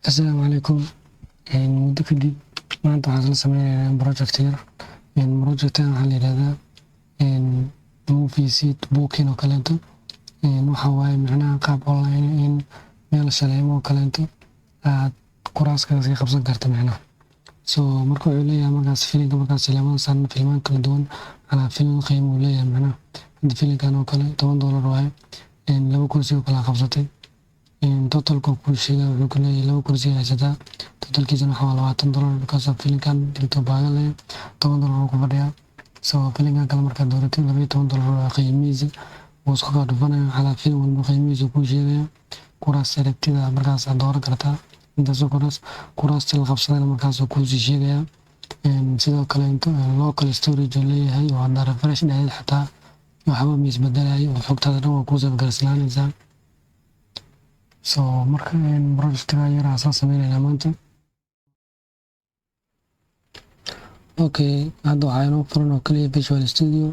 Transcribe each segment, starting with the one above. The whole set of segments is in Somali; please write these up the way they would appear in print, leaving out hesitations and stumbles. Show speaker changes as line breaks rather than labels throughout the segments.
Asalaamu calaykum. Muddo kadib maanta waxaan isla sameynaynaa project yar. Projectan waxaa la yidhahdaa movie seat booking oo kaleeto. Waxa waaye macnaha qaab online in meel shaleemo oo kaleeto aad kuraaska iska qabsan karta macnaha. So marka wuxuu leeyahay markaas filimka markaas shaleemada saaran filmaan kala duwan calaa filim qiimo uu leeyahay macnaha. Hadda filimkan oo kale $10 waaye. Laba kursi oo kala qabsatay. Totalka ku sheegay wuxuu ku leeyahay laba kursi haysataa. Totalkiisana waxaa $20 because of filimkan intuu baagan leeyahay $10 ku fadhiyaa. So filimkan kale markaad dooratid $12 waa qiimihiisa wuu isku kaa dhufanaya calaa filim walba qiimihiisa kuu sheegaya. Kuraas aragtida markaas aad dooran kartaa intaasoo kuraasta la qabsadana markaas kuu sii sheegaya. Sidoo kale local storage uu leeyahay oo hadda refresh dhahayd xataa waxba ma isbedelayo oo xogtaada dhan waa kuu save garaysanaysaa. So marka projectka yar aan sameynayna maanta. Okay, hadda waxaa inoo furan oo kaliya Visual Studio.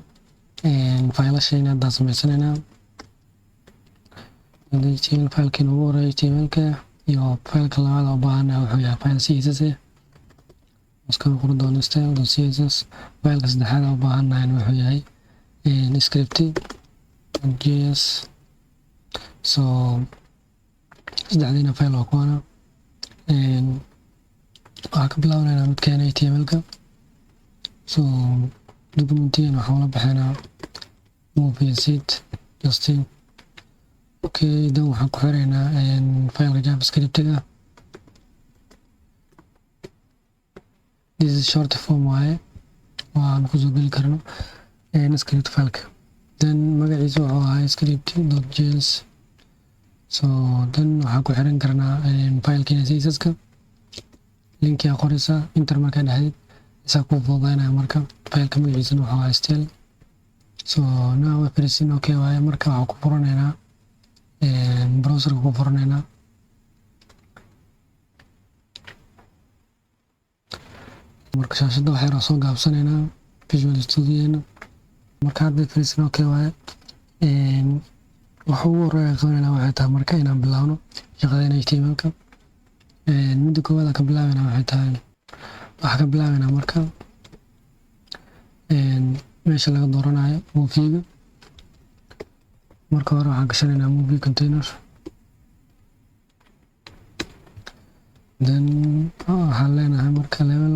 Faylasheena hadda sameysanaynaa. HTML filekii ugu horeeya HTML-ka iyo fileka labaad oo baahan wuxuu yahay file CSS ah. Iska qori doona style.css. Fileka saddexaad oo baahan wuxuu yahay script.js. So saddexdiina file waa kuwana. Waxaa ka bilaabanayna midkeena HTML-ka. So documentiin waxaa la baxaynaa movie seat justin. Okay, dan waxaan ku xiraynaa fileka javascript-ga. This is short form waaye waan ku soo geli karno script fileka. Then magaciisa wuxuu ahaa script.js. So dan waxaan ku xiran karnaa filekiina CSS-ka. Linkiyaa qoraysaa enter markaa dhahdid isaa kuu fududaynaya marka fileka magaciisana wuxuu ahaa style. So now everything okay waaye marka waxaan ku furanaynaa browserka ku furanaynaa. Marka shaashada waxay soo gaabsanaynaa Visual Studio-na. Marka hadda everything okay waaye. Waxa ugu horeeya qabanayna waxay tahay marka inaan bilaawno shaqadeena HTML-ka. Midda koowaad aan ka bilaabayna waxay tahay waxaa ka bilaabaynaa marka meesha laga dooranayo movie-ga. Marka hore waxaan gashanaynaa movie container. Then waxaan leenahay marka level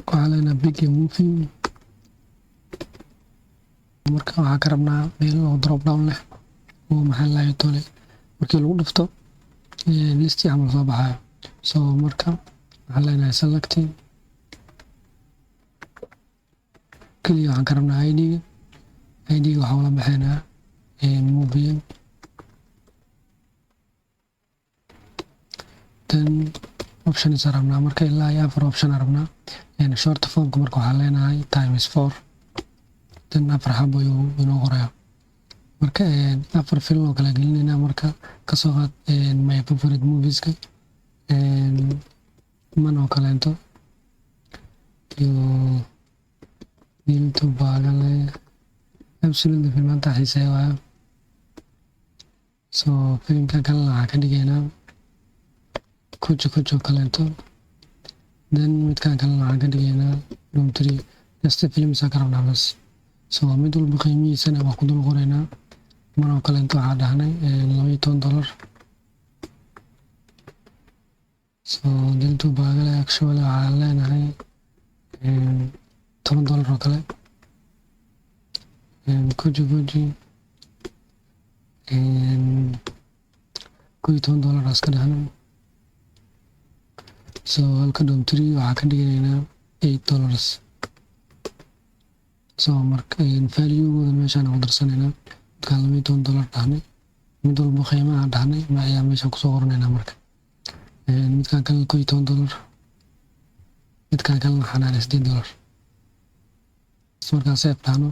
waxaan leenahay big movie. Marka waxaa ka rabnaa meel oo drop down leh oo maxaa lahayd tole markii lagu dhufto listi camal soo baxayo. So marka waxaan leenahay selecting kaliya waxaan ka rabnaa ID-ga. ID-ga waxaa la baxaynaa movie. Then options aan rabnaa marka ilaa iyo 4 option aan rabnaa. Short form-ka marka waxaan leenahay times 4. Then 4 xabo inoo qoraya. Marka 4 film oo kala gelinayna marka ka soo qaad my favorite movies-ka man oo kaleento iyo dilto baagale absolutely filmanta xiiseeya waayo. So filimka kale waxaa ka dhigaynaa kujo kaleento. Then midkaan kale waxaan ka dhigaynaa room 3 just films ka rabnaa bas. So mid walba qiimihiisana waa ku dul qoraynaa. Man oo kaleento waxaa dhahnay $12. So dilto baagale actually waxaa leenahay $10 oo kale. Kujo $12 iska dhahnay. So halka room 3 waxaa ka dhiganaynaa $8. So marka value-gooda meeshaan aan ku darsanaynaa. Midkaan $12 dhahnay. Mid walba qiimaha dhahnay ayaa meeshaan kusoo qoranaynaa marka. Midkaan kale $12. Midkaan kale waxaan dhahnay $8. Markaan save dhahno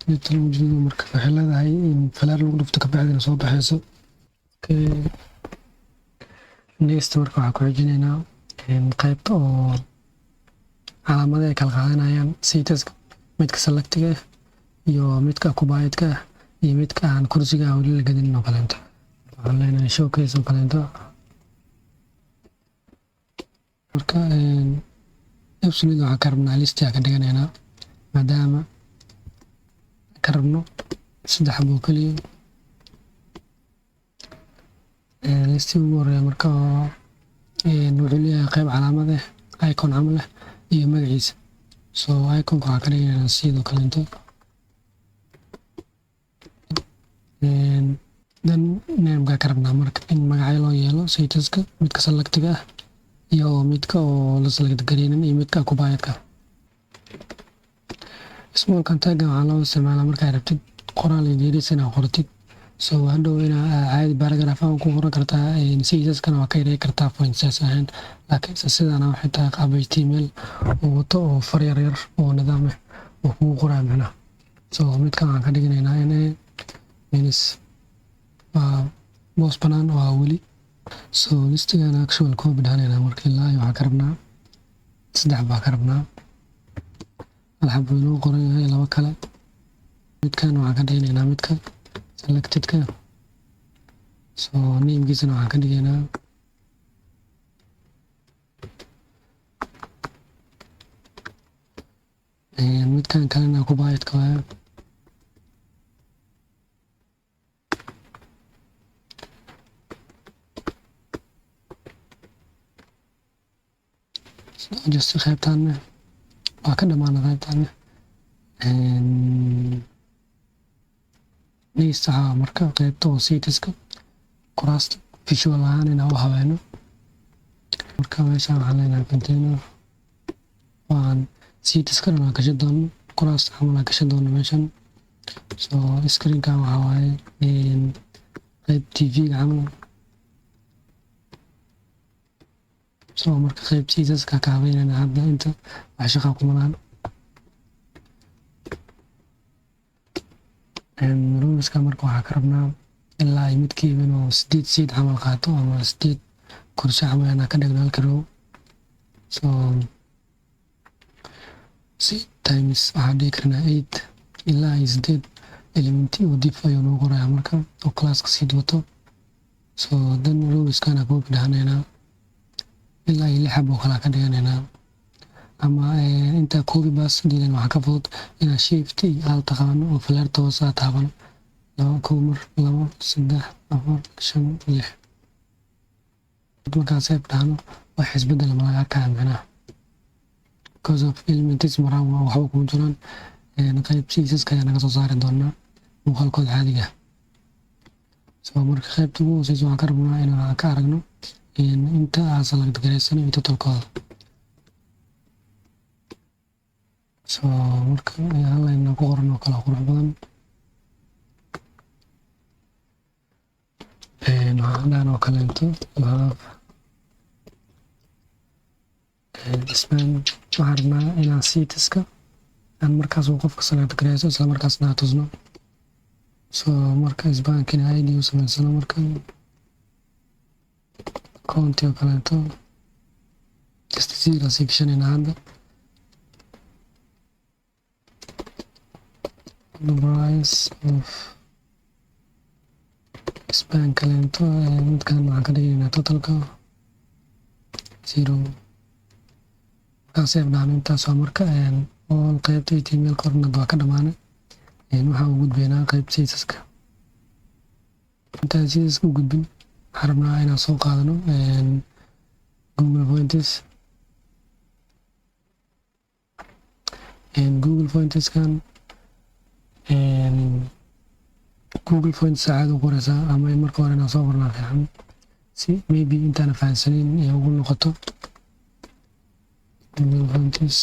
midkan ujeedo marka waxay leedahay in falaar lagu dhufto ka bacdina soo baxayso. Okay, next marka waxaan ku xijinaynaa qaybta oo calaamadaha ay kala qaadanayaan status-ka midka selectiga ah iyo midka occupied-ka ah iyo midka aan kursiga weli la gelin oo kaleento. waxaan leenahay showcase oo kaleeto. Marka absolute waxaan ka rabnaa listi ka dhiganaynaa maadaama ka rabno 3 xabo kaliya. listi ugu horeeya marka wuxuu leeyahay qayb calaamad icon camal iyo magaciisa. so iconka waxaan ka dhiganaynaa sidoo kaleeto. then name-ka ka rabnaa marka in magacyo loo yeelo statuska midka selectiga iyo midka oo la select gareynin iyo midka occupied-ka. small contact waxaa loo isticmaalaa markaa rabtid qoraal yariis inaad qortid. so hadhow inaad caadi paragraph aan ku qoran kartaa statuskana waa ka yareyn kartaa point size ahaan. laakiin sidana waxay tahay qaab HTML oo wato oo far yar oo nidaam oo kugu qoraa macnaha. so midkan waxaan ka dhiganaynaa in means boos banaan waa weli. so listigan actual copy dhaanaynaa marka ilaa waxaa ka rabnaa 3 baa ka rabnaa. hal xabo inoo qoran yahay 2 kale. midkan waxaan ka dhiganaynaa midka selected-ka. so name-kiisana waxaan ka dhigaynaa midkan kalena occupied-ka waaye. just qaybtaan waa ka dhamaana qaybtaan next marka qaybta oo statuska kuraasta visual ahaan inaan u habeeno. marka meeshaan waxaan leenahay container waan statuska dhan aan gashan doono kuraasta camal aan gashan doono meeshan. so screenkan waxaa waaye qayb TV-ga camal. so marka qayb statuska ka habeynayna hadda inta wax shaqa kuma lahan. ruleska marka waxaa ka rabnaa ilaa ay midkiiba inuu 8 seed camal qaato ama 8 kursi camal inaan ka dhigno halka row. so 8 times waxaan dhigi karnaa 8 ilaa ay 8 elementi oo dif ayuu noo qorayaa marka oo classka seed wato. so then ruleskana copy dhahanaynaa ilaa ay 6 xabo kala ka dhiganaynaa. ama inta copy bas diidan waxaa ka fudud inaad shift iyo alt taqaano oo falaarta hoose aad taabano 2 mar 2 3 4 5 6 markaas ay dhahno wax isbedel ma laga arkaa macnaha because of elements maraan waxba kuma jiraan. qayb statuska ayaa naga soo saari doonaa muuqaalkooda caadiga. so marka qaybta ugu hooseysa waxaan ka rabnaa inaan ka aragno inta aan select gareysano iyo totalkooda. so marka hallayna ku qoran oo kala qurux badan waxaan oo kaleeto ismaan waxaan rabnaa inaan statuska aan markaas uu qofka select gareyso isla markaasna aan tusno. so marka isbaankina ID u samaysano marka account oo kaleeto just 0 section in hadda the price of span kaleeto midkan waxaan ka dhigaynaa totalka 0. markaas eebnaan intaas waa marka all qaybta HTML kornad waa ka dhamaanay. waxaan u gudbaynaa qayb statuska. intaan statuska u gudbin waxaan rabnaa inaan soo qaadano Google Pointers. Google Pointerskan Google Points saacad u qoraysaa ama marka hore inaan soo qornaa fiican si maybe intaan fahansanin ee ugu noqoto. Google Pointers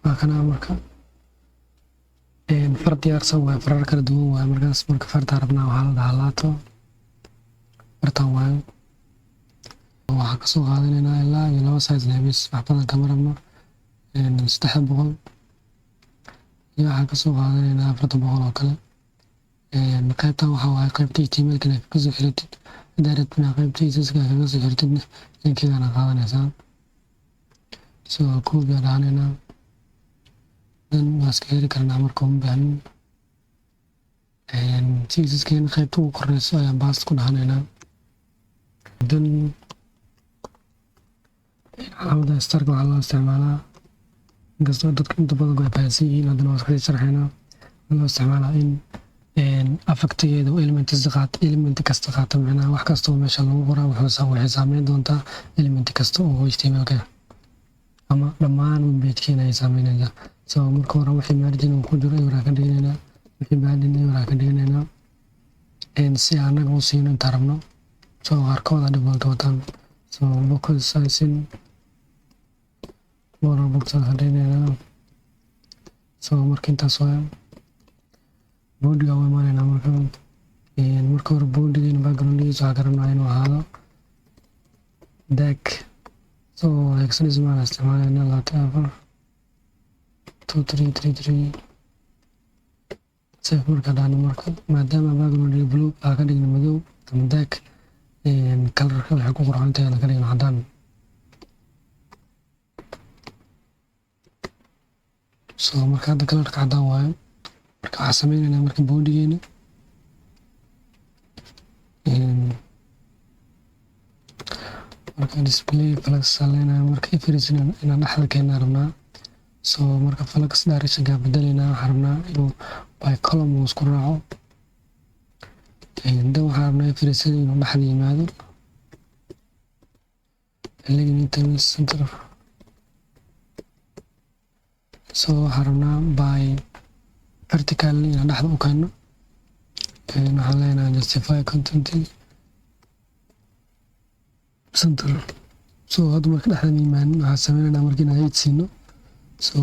waa kana marka far diyaarsan waa farar kala duwan waa markaas marka farta rabnaa waxaa la dhahaa laato fartan waayo waxaan ka soo qaadanaynaa ilaa iyo 2 size leebis wax badan kama rabno 300 iyo waxaan ka soo qaadanaynaa 400 oo kale. qaybtan waxaa waaye qaybta HTML-ka ka soo xiratid hadaa rabtid inaad qaybta statuska kaga soo xiratidna linkigaana qaadanaysaa. so copy aan dhahanaynaa dan waa iska heli karnaa marka uma baahnin. csskan qaybta ugu koreyso ayaan bast ku dhahaneynaa. Then calaamada starka waxaa loo isticmaalaa inkastoo dadka inta badan ay fahansan yihiin, haddana waa iska sharxeynaa. loo isticmaalaa in affectigeeda element kasta qaata, macnaha wax kasta oo meesha lagu qoraa waxay saameyn doontaa element kasta oo html-ka ama dhammaan webpage-keena ay saameynaysaa. So marka hore wixii margin uu ku jiro iwaraa ka dhiganeynaa, wixii padding iwaraa ka dhiganeynaa si anaga u siino inta rabno. So qaarkooda default wataan. So box sizing border box ka dhiganeynaa. So marka intaas waa boodiga waa imaanaynaa. Marka hore boodigeena backgroundgiisa waxaa ka rabnaa inuu ahaado dark. So hexadecimal aan isticmaalaynaa 24 2333 save marka dhahno. marka maadaama backgroundga blue aa ka dhigna madow ama dark, colorka waxay ku qurxan tahay ka dhigna cadaan. So marka hadda colorka cadaan waayo, marka waxaa sameynaynaa marka boodigeena marka display flex saleynaa. marka everything inaan dhexda keenaa rabnaa. So marka flex direction-ka bedelaynaa, waxaan rabnaa inuu by column uu isku raaco. Dan waxaan rabnaa everything inuu dhexda yimaado. Elegant center. So waxaan rabnaa by vertical inaan dhexda u keeno. waxaan leenahay justify content center. So hadda marka dhexda yimaado waxaan sameynaynaa marka inaan height siino. So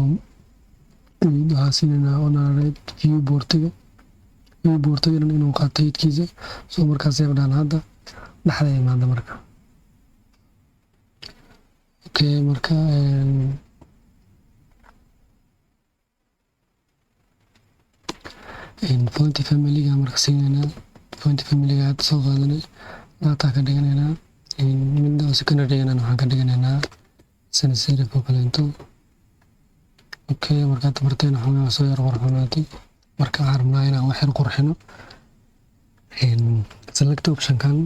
waxaan siinaynaa honorate viewportiga inuu qaato heightkiisa. So markaas ay dhaan hadda dhexda yimaado marka. Okay, marka font family-ga marka siinaynaa. font family-ga hadda soo qaadanay data ka dhiganaynaa. midda oo secondary dhiganaynaa waxaan ka dhiganaynaa sans serif oo kaleento. Okay, marka hadda barteena xoogaa soo yar qurxoonaatay. marka waxaan rabnaa inaan wax yar qurxino. select option-kan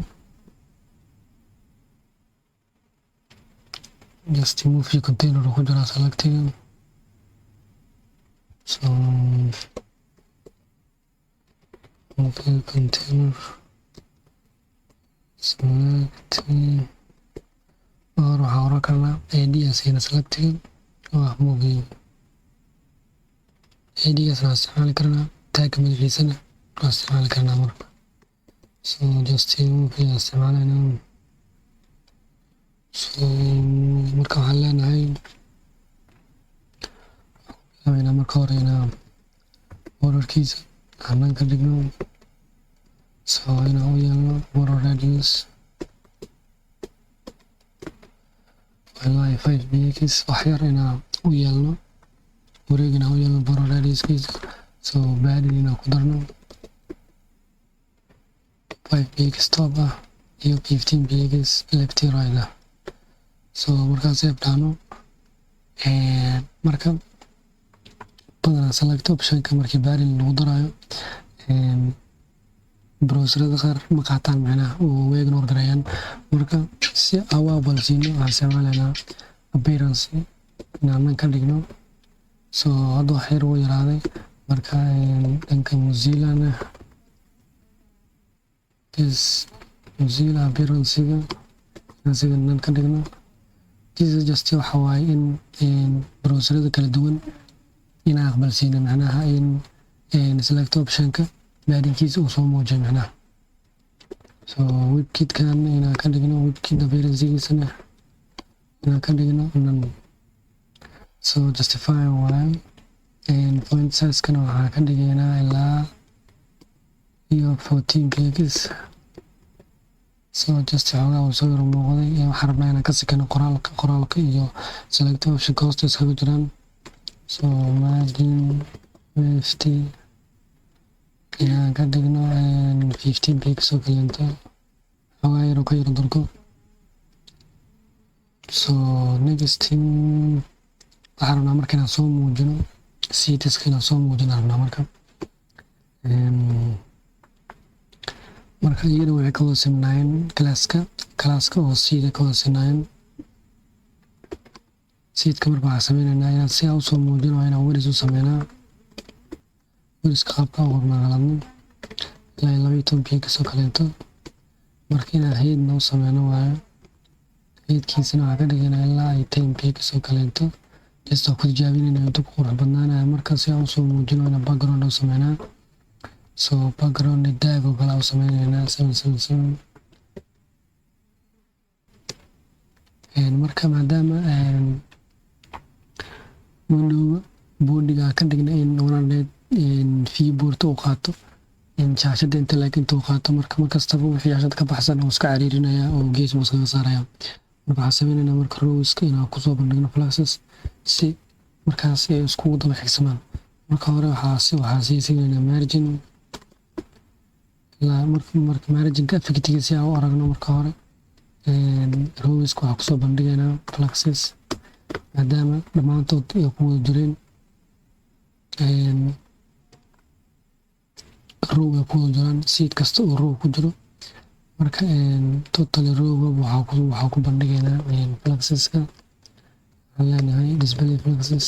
just move your container ku jira selectiga. So move your container select or waxaan oran karnaa ad asiina selectiga waa movie ad-gaasna waan isticmaali karnaa. tagga magaciisana waan isticmaali karnaa marka. So just movie aan isticmaalaynaa. So marka waxaan leenahay marka hore inaan borderkiisa aanan ka dhigno. So inaan u yeelno border radius ilaa 5 px wax yar inaan u yeelno. wareegina u yeelno border radiuskiisa. So padding inaan ku darno 5 px top ah iyo 15 px left right ah. So markaas ay dhahno marka badanaa select option-ka markii padding lagu darayo browserada qaar ma qaataan, macnaha way ignore gareeyaan. marka si awable siino waxaan isticmaalaynaa appearance inaan ka dhigno. So hadda wax yar wuu yaraaday. marka dhanka Mozilla-na Mozilla appearance-ga inaan ka dhigno. This is just waxa waaye in browserada kala duwan inaan aqbalsiino, macnaha in select option-ka padding-kiisa uu soo muujiyo macnaha. So webkit-kan inaan ka dhigno, webkit appearance-giisana inaan ka dhigno none. So justify waaye. font size-kana waxaan ka dhigaynaa ilaa iyo 14 px. So just xoogaa uu soo yar muuqday. waxaan rabnaa inaan ka sikano qoraalka iyo select option hoosta iskaga jiraan. So margin 50 inaan ka dhigno 15 px oo kaleento. xoogaa yar oo ka yar durko. So next thing waxaan rabnaa marka inaan soo muujino citiska inaan soo muujino rabnaa marka. marka iyana waxay ka wada simanayeen kalaaska oo siida ka wada sinayeen. siidka marka waxaa sameynaynaa inaan si aan usoo muujino waa inaan weris u sameynaa. weriska qaabka u qornaqaladno ilaa 12 pixels kaleeto. marka inaan heydna u sameyno waayo. heydkiisana waxaa ka dhiganaa ilaa 10 pixels kaleeto. just oo ku tijaabinayna intuu ku qurux badnaanaya. marka si aan usoo muujino inaan background u sameynaa. so background daag oo kale u sameynaynaa 777. marka maadaama window boodiga ka dhigna in 100 keyboard uu qaato shaashada inta laakiin uu qaato markastaba wixii shaashada ka baxsan oo iska cariirinaya oo gees uu iska saaraya. marka waxaan sameynaynaa marka rowska inaan ku soo bandhigno fluxes si markaas ay isku daba xigsamaan. marka hore waxaa siinaynaa margin marka marginka effectigiisa aan u aragno. marka hore rowska waxaa kusoo bandhigaynaa fluxes maadaama dhammaantood ay ku wada jireen row ay ku wada jiraan seed kasta oo row ku jiro. marka total row waxaa ku bandhigaynaa fluxeska. waxaan leenahay display fluxes.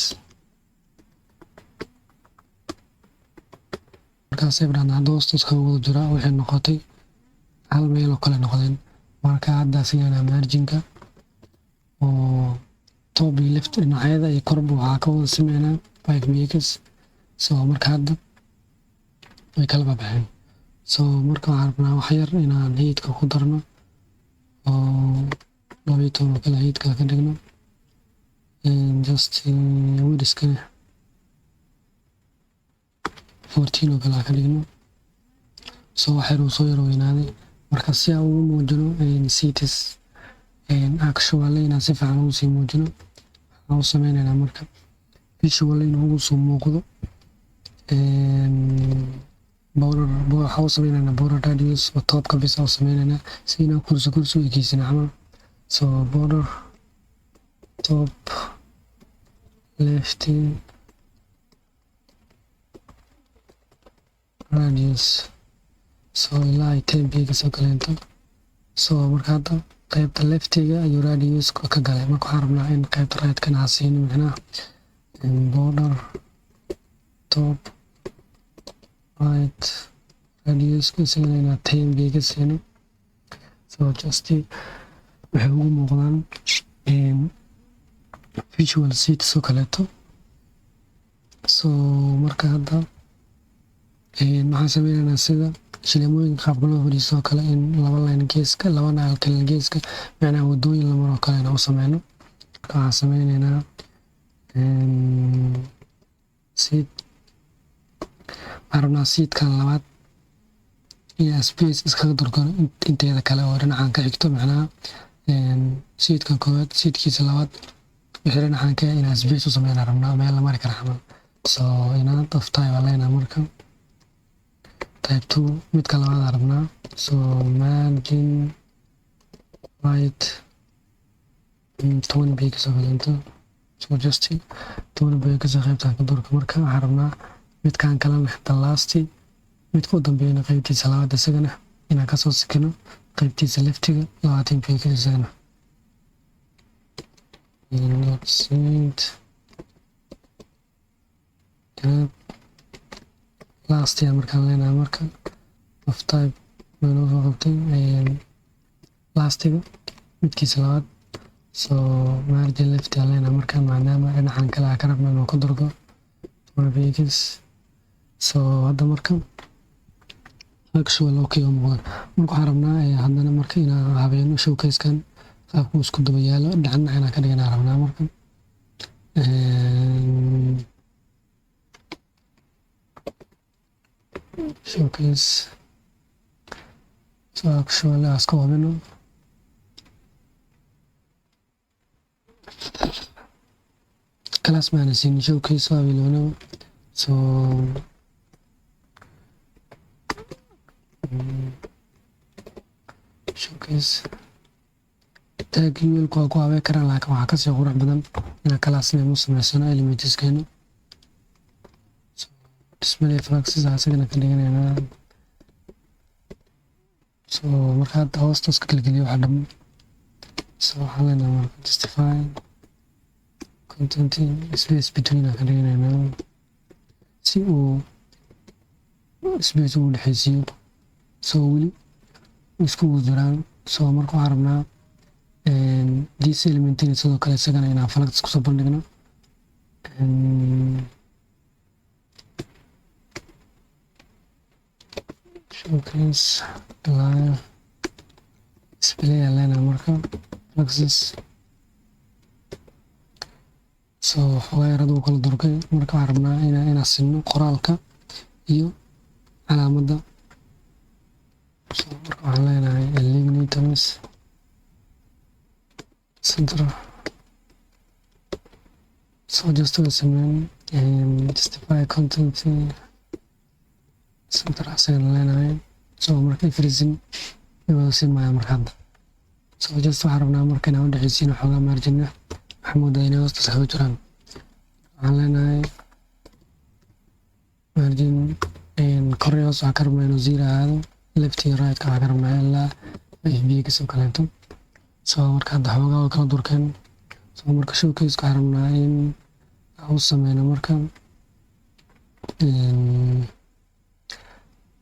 markaasay dhacdaa hadda hoostaas ka wada jiraa waxay noqotay hal meel oo kale noqdeen. marka hadda siinayna marginka oo top iyo left dhinacyada iyo korba waxaa ka wada sameynaa 5 pixels. so marka hadda way kala baxeen. so marka waxaan rabnaa wax yar inaan heydka ku darno oo 12 oo kale heydka ka dhigno. just weriskana 14 oo kale ka dhigno. so waxay soo yar weynaaday. marka si aan ugu muujino cities actually inaan si fiican ugu sii muujino waxaan u sameynaynaa marka visual inuu ugu soo muuqdo. waxaan u sameynaynaa border radius oo toobka bis aan u sameynaynaa si inaan kursi u ekeysino camal. so border top left radius so ilaa 10 pixels oo kaleeto. so marka hadda qaybta leftiga ayuu radius ka galay. marka waxaan rabnaa in qaybta right-kana aan siino micnaha border top right radius isagana inaan 10 pixels siino. so just waxay ugu muuqdaan visual sheets oo kaleeto. so marka hadda waxaan sameynaynaa sida shilimooyinka qaabka loo fadhiisto oo kale in laba line geeska laba naal kale geeska macnaha wadooyin la maro kale inaan u sameyno. marka waxaan sameynaynaa seed waxaan rabnaa seedkan labaad inaan space iskaga durgano inteeda kale oo dhinacan ka xigto. macnaha seedkan koowaad seedkiisa labaad wixii dhinacan ka inaan space u sameynaa rabnaa meel la mari kara camal. so inaan daftaay waa leenaa marka type 2 midka labaad rabnaa. so margin right 20 pixels oo kaleeto. so just 20 pixels qaybta ka durka. marka waxaan rabnaa midkan kalena the last midka u dambeeyana qaybtiisa labaad isagana inaan kasoo sikino qaybtiisa leftiga 20 pixels isagana. last year markaan leenahay marka of type inuu soo qabtay lastiga midkiisa labaad. so margin left aan leenahay markaan maadaama dhinacan kale aan ka rabno inuu ka durgo 20 pixels. so hadda marka actual okay oo muuqda. marka waxaan rabnaa haddana marka inaan habeeno showcase-kan qaabku isku daba yaalo dhinac inaan ka dhiganaa rabnaa marka showcase. so actually aska hubino class managing showcase waa bilowno. so showcase tag emailku waa ku habeyn karaan laakiin waxaa kasii qurux badan inaan class name u sameysano elementskeena. display fluxes asagana ka dhiganaynaa so marka hadda hoostaas ka gelgeliyo waxa dham so waxaan leenahay marka justify content space between ka dhiganayna si uu space uu dhexeysiyo so weli isku jiraan so marka waxaan rabnaa this element sidoo kale isagana inaan falags ku soo bandhigno showcase live display lena marka flags so xogayradu kala durkay marka waxaan rabnaa inaan sinno qoraalka iyo calaamadda so marka waxaan leenahay eliminators center so just to sameyn justify content center asagan leenahay so marka freezing wada simaya marka hadda so just waxaan rabnaa marka inaan u dhexeysiino xogaa margin maxamuud inay hoostaas kaga jiraan waxaan leenahay margin kor iyo hoos waxaan ka rabnaa inuu zero ahaado left iyo right ka waxaan ka rabnaa ilaa fb kasoo kaleeto so marka hadda xoogaa waa kala durkeen so marka showcase waxaan rabnaa in aan u sameyno marka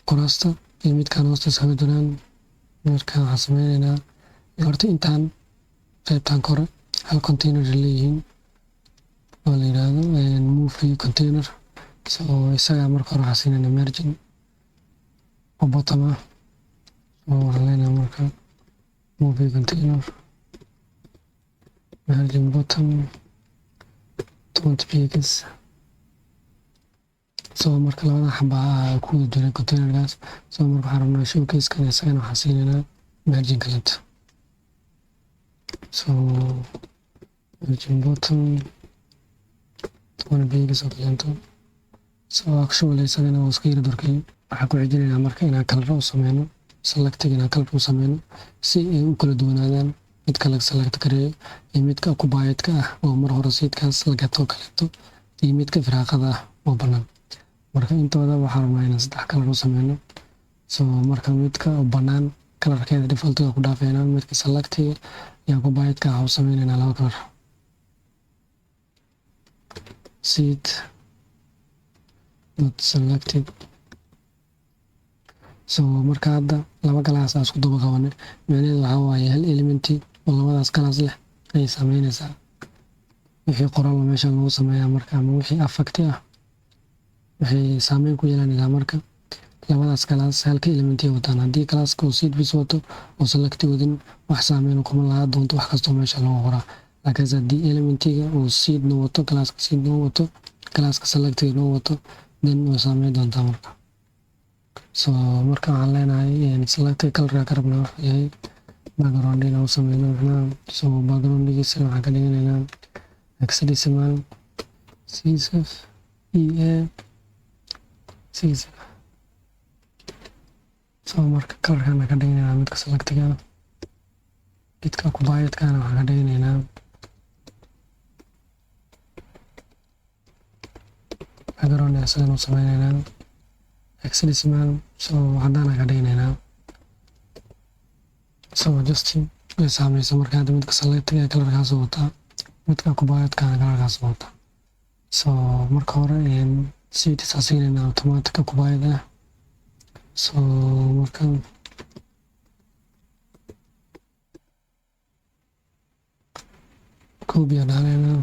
kuraasta iyo midkaan hoostaas kaga jiraan marka waxaan sameyneynaa horta intaan qaybtaan kore hal container leeyihiin oo la yiraahdo movie container so isaga marka hore waxaan siinayna margin oo bottom ah so waxaan leenahay marka movie container margin bottom 20 pixels so marka labada xabaa ku wada jiray containerkaas so marka waxaan rabnaa showcase-kan isagana waxaan siinaynaa margin kaleeto so margin bottom 20 pixels oo kaleeto so actually isagana waa iska yara durkay waxaan ku xijinaynaa marka inaan color u sameyno selecting inaan color u sameyno si ay u kala duwanaadaan midka laga select gareeyo iyo midka occupied-ka ah oo mar hore seedkaas la gato kaleeto iyo midka firaaqada ah oo bannaan marka intooda waxaan rabnaa inaan 3 color u sameyno so marka midka bannaan colorkeeda default-ga ku dhaafeynaa midka selectiga iyo occupied-ka waxaan u sameynaynaa 2 color seed not selected so marka hadda laba galaas aan isku daba qabanay macnaheedu waxaa waaye hal elementi oo labadaas galaas leh ayay sameynaysaa wixii qoraal meesha lagu sameeyaa marka ama wixii affect ah waxay saameyn ku yeelanaysaa marka labadaas galaas halka elementi wataan haddii galaaska uu seed bis wato oo select wadin wax saameyn kuma laha doonto wax kastoo meesha lagu qoraa laakiin haddii elementiga uu seedna wato galaaska seedna wato galaaska selectiga wato then way saameyn doontaa marka so marka waxaan leenahay selected color ka rabnaa wuxuu yahay background inaan u sameyno so background-giisa waxaan ka dhiganaynaa hexadecimal csf ea csf so marka colorkana ka dhiganaynaa midka selectiga midka occupied-kana waxaan ka dhiganaynaa background isagana u sameynaynaa hexadecimal so haddana ka dhiganaynaa so just way saameysa marka hadda midka selectiga colorkaas wataa midka occupied-kana colorkaas wataa so marka hore seeds aan siinaynaa automatic occupied ah so marka copy aan dhahanaynaa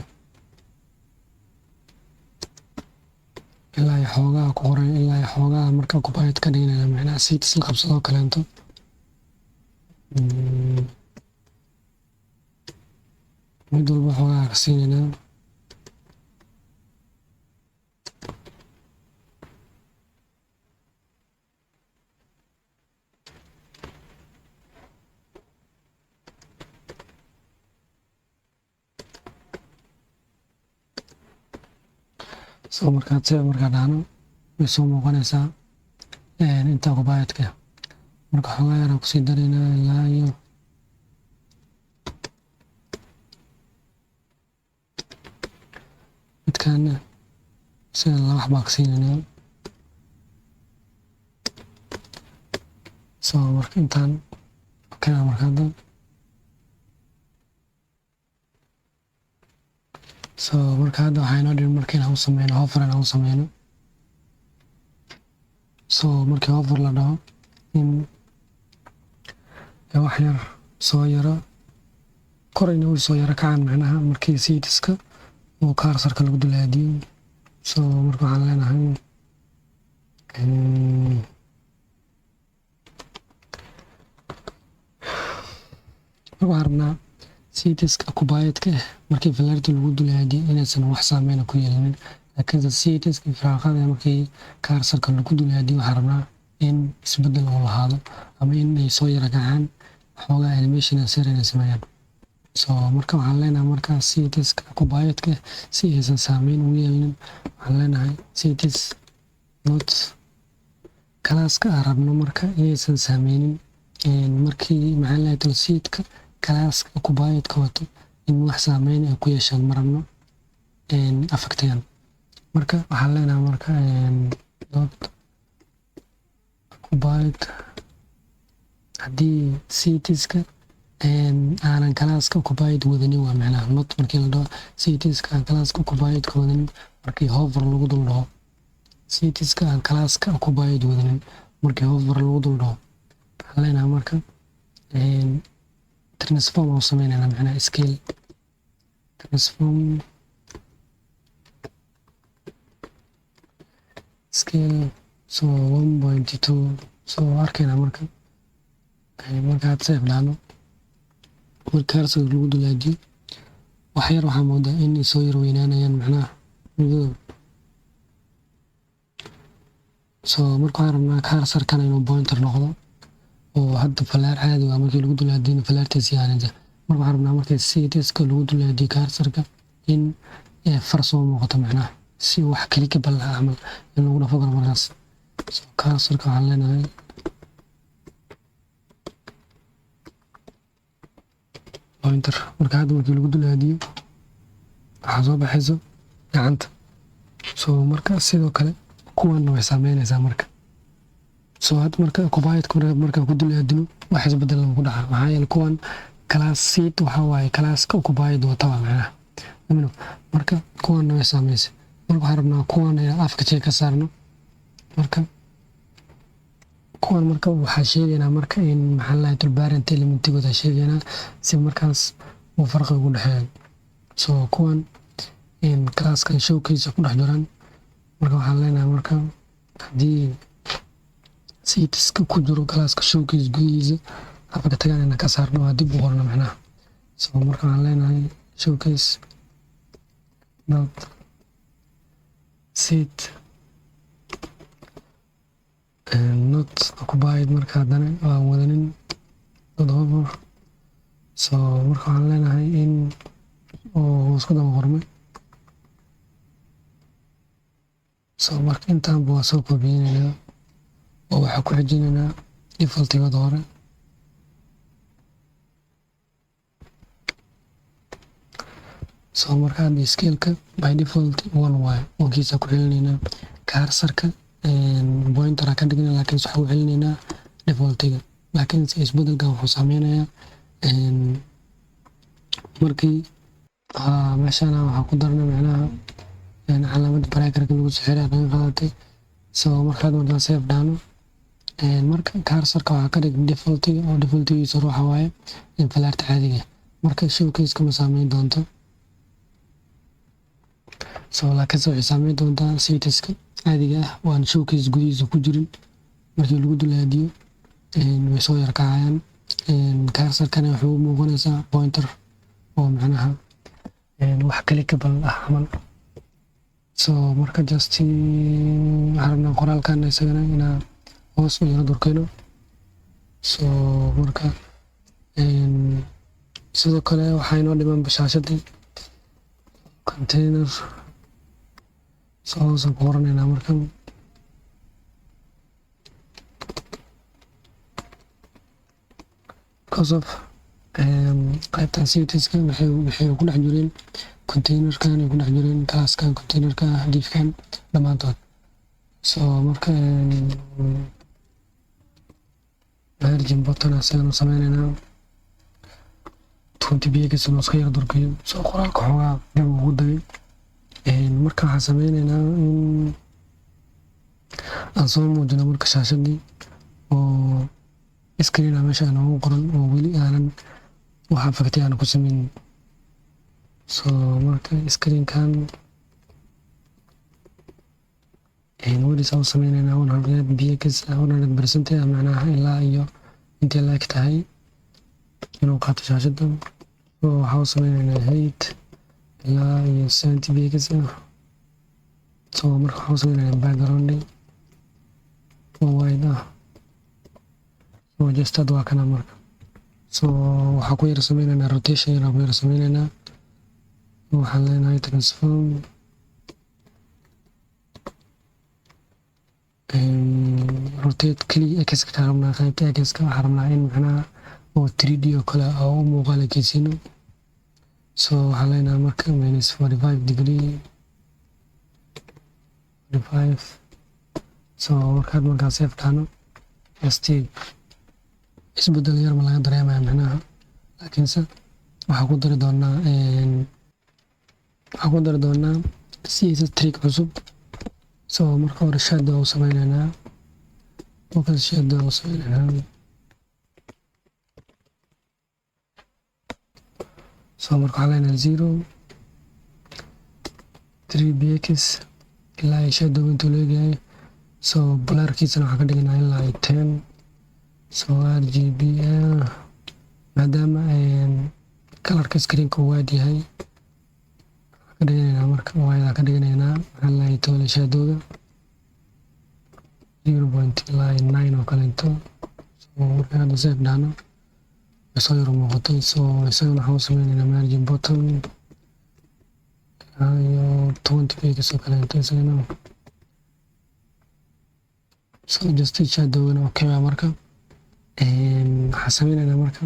ilaa xoogaa ku qoran ilaa xoogaa marka occupied ka dhiganayna macnaha seeds la qabsadoo kaleento mid walba xoogaa ka siinaynaa so markaad sida markaa dhahno way soo muuqanaysaa inta occupied-ka marka xoogaa yaraan kusii daraynaa ilaa iyo midkaana sida 2 waxbaa ka siinaynaa so marka intaan kana marka hadda so marka hadda waxaa inoo dhiman marka inaan u sameyno hover inaan u sameyno so markii hover la dhaho in wax yar soo yara korayna uu soo yara kacaan macnaha markii seatiska oo cursor-ka lagu dulaadiyo so marka waxaan leenahay waxaan rabnaa seatiska occupied-ka markii falarta lagu dulaadiyo inaysan wax saameyn ku yeelanin laakiin seatiska firaaqada markii cursor-ka lagu dulaadiyo waxaan rabnaa in isbedel uu lahaado ama in ay soo yara kacaan xoogaa animation sir inay sameeyaan so marka waxaan leenahay marka seatiska occupied-ka si aysan saameyn ugu yeelanin waxaan leenahay seatis not kalaaska aan rabno marka inaysan saameynin markii maxaa lahayd seatka kalaaska occupied-ka wato in wax saameyn ay ku yeeshaan ma rabno affectayan marka waxaan leenahay marka not occupied haddii seatiska aanan kalaaska occupied wadanin waa macnaha not markii la dhaho seatiska aan kalaaska occupied-ka wadanin markii hover lagu dul dhaho seatiska aan kalaaska occupied wadanin markii hover lagu dul dhaho waxaan leenahay marka transform oo sameynayna macnaha scale transform scale so 1.2 so arkayna marka markaad save dhahno marka cursor lagu dulaadiyo wax yar waxaa moodaa in ay soo yar weynaanayaan macnaha midooda so marka waxaan rabnaa cursor-kana inuu pointer noqdo oo hadda falaar caadi waa markii lagu dulaadiyana falaartiisa yaanija marka waxaan rabnaa markii seatiska lagu dulaadiyo cursor-ka in far soo muuqato macnaha si wax clickable ah camal in lagu dhafo karo markaas so cursor-ka waxaan leenahay pointer marka hadda markii lagu dulaadiyo waxaa soo baxayso gacanta so marka sidoo kale kuwanna way saameynaysaa marka so hadda marka occupied-ka markaan ku dulaadino wax isbedel ku dhaca maxaa yeele kuwan class seat waxaa waaye classka occupied wata waa macnaha marka kuwanna way saameysay marka waxaan rabnaa kuwan inaan afka jee ka saarno marka kuwan marka waxaa sheegaynaa marka in maxaa lahayd tulbaarant elementigooda sheegaynaa si markaas uu farqi ugu dhexeeyo so kuwan in classka showkiisa ku dhex jiraan marka waxaan leenahay marka haddii seatiska ku jiro classka showkiisa gudihiisa afka tagaan inaan ka saarno waa dib u qorno macnaha so marka waxaan leenahay showcase not seat not occupied marka haddana aan wadanin dad hover so marka waxaan leenahay in oo isku daba qormay so marka intaanba waa soo koobiyeynayna oo waxaa ku xijinaynaa defaultigooda hore so marka hadda scale-ka by default 1 waaye onkiisa ku celinaynaa cursor-ka pointer ka dhigna laakiin waxaa ku celinaynaa defaultiga laakiin isbedelkan wuxuu saameynayaa markii meeshana waxaa ku darnay macnaha calaamada breaker-ka lagu sixira naga qaadatay so marka hadda markaan save dhahno marka cursor-ka waxaa ka dhig defaultiga oo defaultigiisa ruuxa waaye falaarta caadiga marka showcase-ka ma saameyn doonto so laakiinse waxay saameyn doontaa seatiska caadiga ah waan showcase gudihiisa ku jirin markii lagu dulaadiyo way soo yar kacayaan cursor-kana wuxuu u muuqanaysaa pointer oo macnaha wax clickable ah camal so marka just waxaan rabnaa qoraalkan isagana inaa hoos u yara durkayno so marka sidoo kale waxaa inoo dhiman bashaashadii container so hoosaan ku qoranaynaa markan because of qaybtan seatiska waxay ku dhex jireen containerkan ay ku dhex jireen classkan containerka diifkan dhammaantood so marka margin button asagana sameynayna 20 px inuu iska yar durkiyo soo qoraalka xoogaa dib ugu dagay marka waxaan sameynaynaa in aan soo muujino marka shaashadii oo screen meesha noogu qoran oo weli aanan waxa fakti aan ku sameyn soo marka screenkan weli soo sameynayna 100 px 100% macnaha ilaa iyo intii la tahay inuu qaato shaashada oo waxaan sameynayna height ilaa iyo 70 px soo marka waxaan sameynayna background oo wide oo just waa kana marka soo waxaan ku yar sameynayna rotation yar ku yar sameynayna waxaan leenahay transform rotate kaliya x ka rabnaa qaybta x ka waxaan rabnaa in macnaha oo 3D oo kale oo muuqaalkiisino soo waxaan leenahay marka -45 degree 45 soo markaad save dhahno isbedel yar ma laga dareemaya macnaha laakiinse waxaan ku dari doonaa CSS trick cusub soo marka hore shadow sameynayna focus shadow sameynayna soo marka waxaan leenahay 0 3 px ilaa shadow intuu leeyahay soo blurkiisana waxaan ka dhignaa ilaa 10 soo RGB maadaama colorka screenka wide yahay ka dhiganaynaa marka wide ka dhiganaynaa waxaan leeyahay toole shadowga 0.9 oo kale inta soo marka hadda save dhahno soo yar muuqatay soo isagana waxaan sameynaynaa margin button iyo 20 px oo kale inta isagana soo just shadowgana okay marka waxaan sameynaynaa marka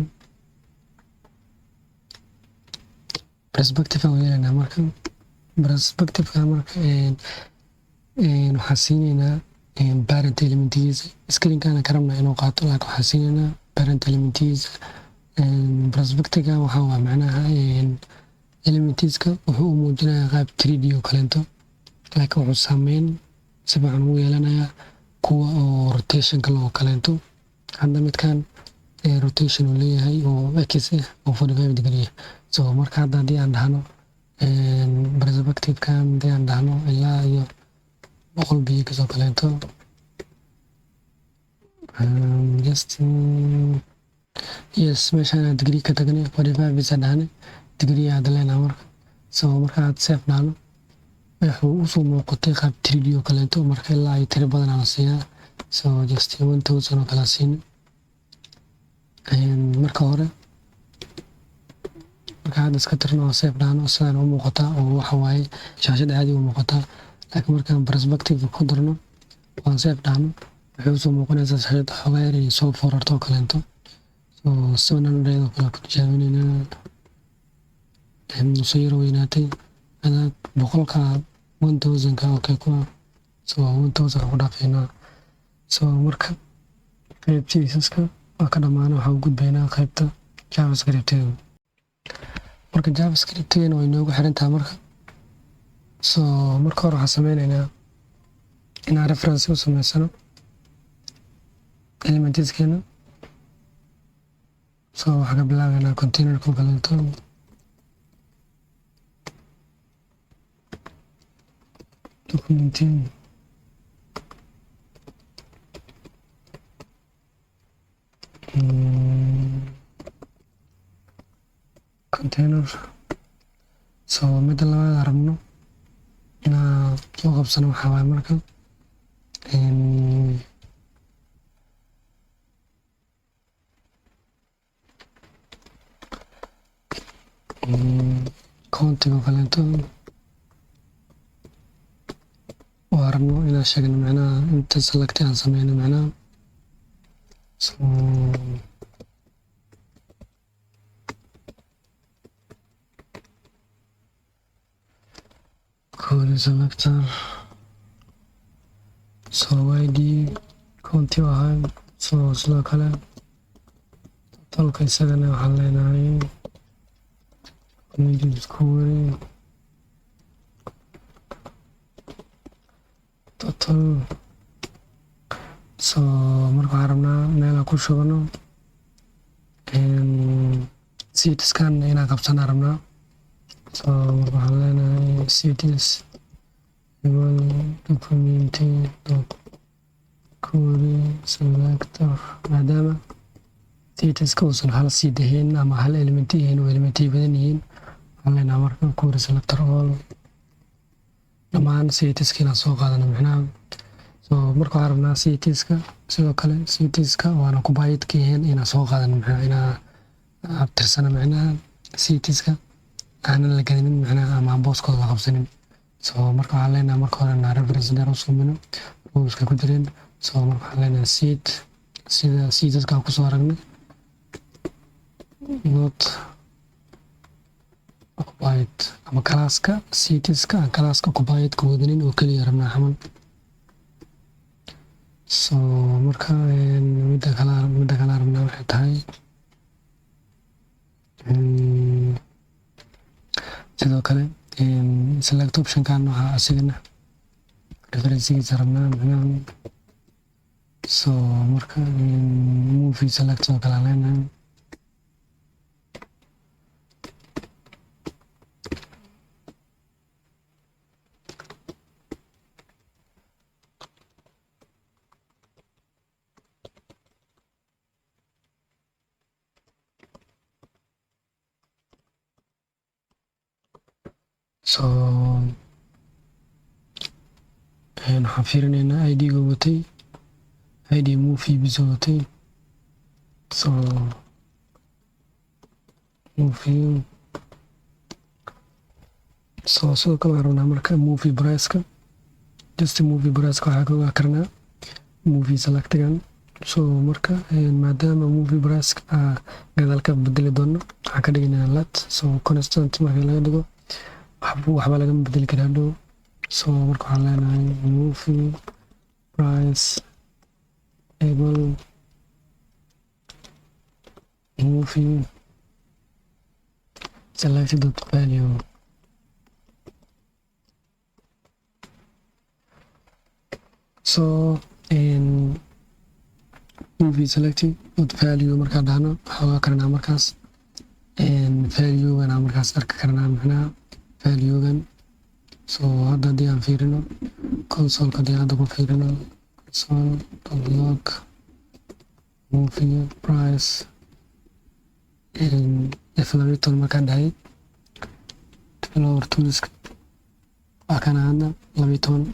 perspective aan yeelanaa marka perspective-ka marka waxaan siinaynaa parent elementigiisa screen-kana ka rabnaa inuu qaato laakiin waxaan siinaynaa parent elementigiisa perspective-ka waxaa waa macnaha elementiska wuxuu u muujinayaa qaab 3D oo kaleento laakiin wuxuu saameyn si fiican ugu yeelanayaa kuwa oo rotationka loo kaleento hadda midkan rotation uu leeyahay oo x oo 45 degree so marka hadda haddii aan dhahno perspective-kan haddii aan dhahno ilaa iyo 100 px oo kaleento just yes meeshaan degree ka tagnay 45 bisa dhahne degree aad leenahay marka so marka aad save dhahno wuxuu u soo muuqatay qaab 3D oo kaleento marka ilaa ay tiro badan aan siiyaa so just 1000 oo kala siin marka hore marka aad iska tirno save dhahno sidaan u muuqataa oo waxa waaye shaashada caadi u muuqataa laakiin markaan perspective ku darno waan save dhahno wuxuu soo muuqanaysaa shaashada xogaa yar inay soo foorarto oo kaleento so 700 oo kale ku tijaabinaynaa soo yar weynaatay adaad boqolka 1000ka okay kuwa so 1000 ku dhaafeynaa so marka qaybta CSS-ka waa ka dhamaana waxaan u gudbaynaa qaybta JavaScript marka JavaScript-na way noogu xiran tahay marka so marka hore waxaan sameynaynaa inaan reference u sameysano elementskeena so waxaan ka bilaabaynaa containerka oo kaleeto documenting container so midda labaad rabno inaan soo qabsano waxaa waaye marka countiga oo kaleeto waa rabno inaan sheegno macnaha inta select aan sameyno macnaha so code selector so id county ahaan so sidoo kale tolka isagana waxaan leenahay discovery total. So marka waxaan rabnaa meel aan ku shubano cities-kan inaan qabsanaa rabnaa. So marka waxaan leenahay cities document.query selector, maadaama cities-ka uusan hal seed ahayn ama hal element ahayn oo elementay badan yihiin, waxaan leenahay marka query selector all dhammaan cities-ka inaan soo qaadano micnaha. So marka waxaan rabnaa cities-ka sidoo kale cities-ka waana ku baayidka ahayn inaan soo qaadano micnaha, inaan abtirsano micnaha cities-ka aanan la gelinin micnaha ama booskooda la qabsanin. So marka waxaan leenahay marka hore na reference dheer u suumino ruleska ku jireen. So marka waxaan leenahay seed sida cities-ka ku soo aragnay not occupied ama class-ka cities-ka class-ka occupied-ka wadanin oo kaliya rabnaa xamal. So marka midda kale rabnaa waxay tahay sidoo kale select option-kan waxaa asigana reference-giisa rabnaa micnaha. So marka movie select oo kale leenahay. So waxaan fiirinaynaa ID-ga watay, ID movie bisa watay. So movie sidoo kale waxaan rabnaa marka movie price-ka just movie price-ka waxaa ka ogaa karnaa movie select-gan. So marka maadaama movie price-ka gadaal ka bedeli doono waxaan ka dhigaynaa let. So constant marka laga dhigo waxba lagama bedeli karaa dhow. So marka waxaan leenahay movie price able movie selected value. So movie selected value markaan dhahno waxaa karnaa markaas value-gan aan markaas arki karnaa micnaha value-gan. So hadda haddii aan fiirino console-ka haddii hadda ku fiirino console.log movie price F12 markaan dhahay developer tools-ka waa kana hadda 12.